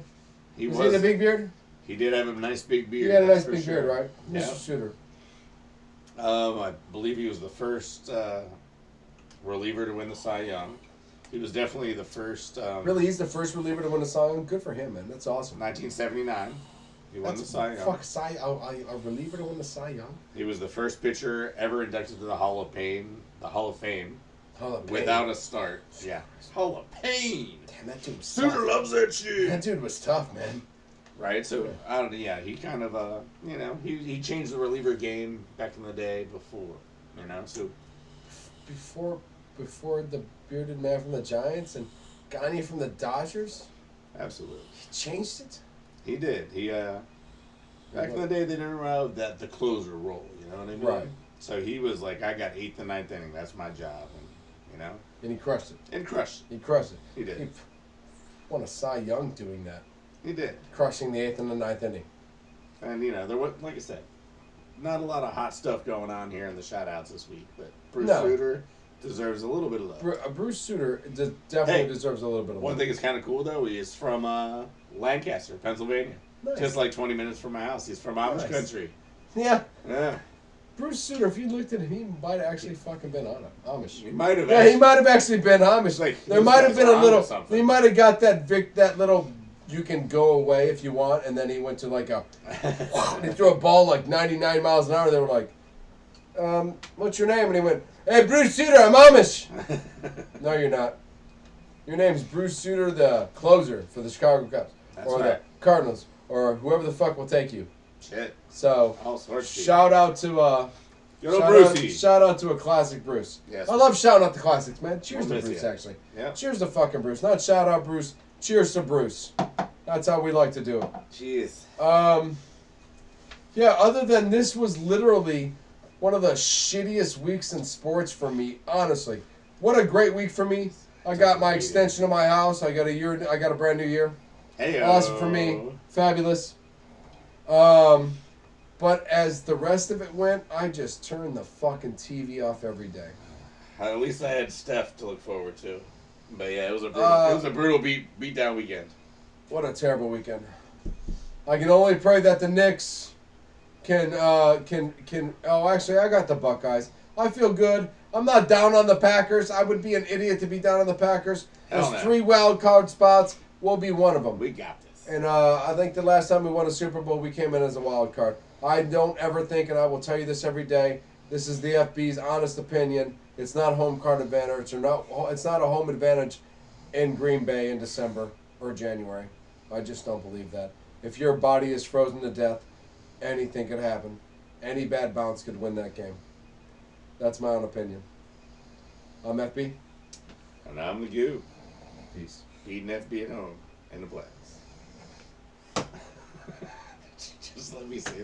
He Was he in a big beard? He did have a nice big beard. He had a nice for big sure. beard, right? Yeah. Mr. Shooter. I believe he was the first reliever to win the Cy Young. He was definitely the first. Really, he's the first reliever to win the Cy Young. Good for him, man. That's awesome. 1979. He won the Cy Young. Fuck, a reliever to win the Cy Young? He was the first pitcher ever inducted to the Hall of Fame. Hall of Fame. Without a start. Yeah. Hall of Fame. Damn, that dude was Suter tough. loves that shit. That dude was tough, man. Right, so I don't. Yeah, he kind of he changed the reliever game back in the day before, so Before the bearded man from the Giants and Gagne from the Dodgers, absolutely he changed it. he did. He back in the day they didn't have the closer role. You know what I mean? Right. So he was like, I got 8th and 9th inning. That's my job, and And he crushed it. and crushed. He crushed it. He did. He won a Cy Young doing that. He did. Crushing the 8th and the 9th inning. And there was, like I said, not a lot of hot stuff going on here in the shout-outs this week, but Bruce Suter deserves a little bit of love. Bruce Suter definitely deserves a little bit of love. One thing that's kind of cool, though, he is from Lancaster, Pennsylvania. Nice. Just like 20 minutes from my house. He's from Amish country. Yeah. Yeah. Bruce Suter, if you looked at him, he might have actually fucking been Amish. He might have. Yeah, he might have actually been Amish. Like, there might have been a little. something. He might have got that little. You can go away if you want, and then he went to like a. And he threw a ball like 99 miles an hour. They were like, "What's your name?" And he went, "Hey, Bruce Suter, I'm Amish." No, you're not. Your name's Bruce Suter, the closer for the Chicago Cubs, or the Cardinals, or whoever the fuck will take you. Shit. So, All sorts of shout out to shout out to a classic Bruce. Yes. I love shouting out the classics, man. Cheers We'll to miss Bruce, ya. actually. Yeah. Cheers to fucking Bruce. Not shout out Bruce. Cheers to Bruce. That's how we like to do it. Jeez. Yeah, other than this was literally one of the shittiest weeks in sports for me, honestly. What a great week for me. I got my extension of my house. I got a brand new year. Hey, Awesome for me. Fabulous. But as the rest of it went, I just turned the fucking TV off every day. At least I had Steph to look forward to. But yeah, it was a brutal beat down weekend. What a terrible weekend. I can only pray that the Knicks can oh, actually, I got the Buckeyes. I feel good. I'm not down on the Packers. I would be an idiot to be down on the Packers. Hell There's no. 3 wild card spots. We'll be one of them. We got this. And I think the last time we won a Super Bowl, we came in as a wild card. I don't ever think, and I will tell you this every day, this is the FB's honest opinion. It's not home card advantage, it's not a home advantage in Green Bay in December or January. I just don't believe that. If your body is frozen to death, anything could happen. Any bad bounce could win that game. That's my own opinion. I'm FB. And I'm the Goob. Peace. Beating FB at home in the playoffs. Just let me say that.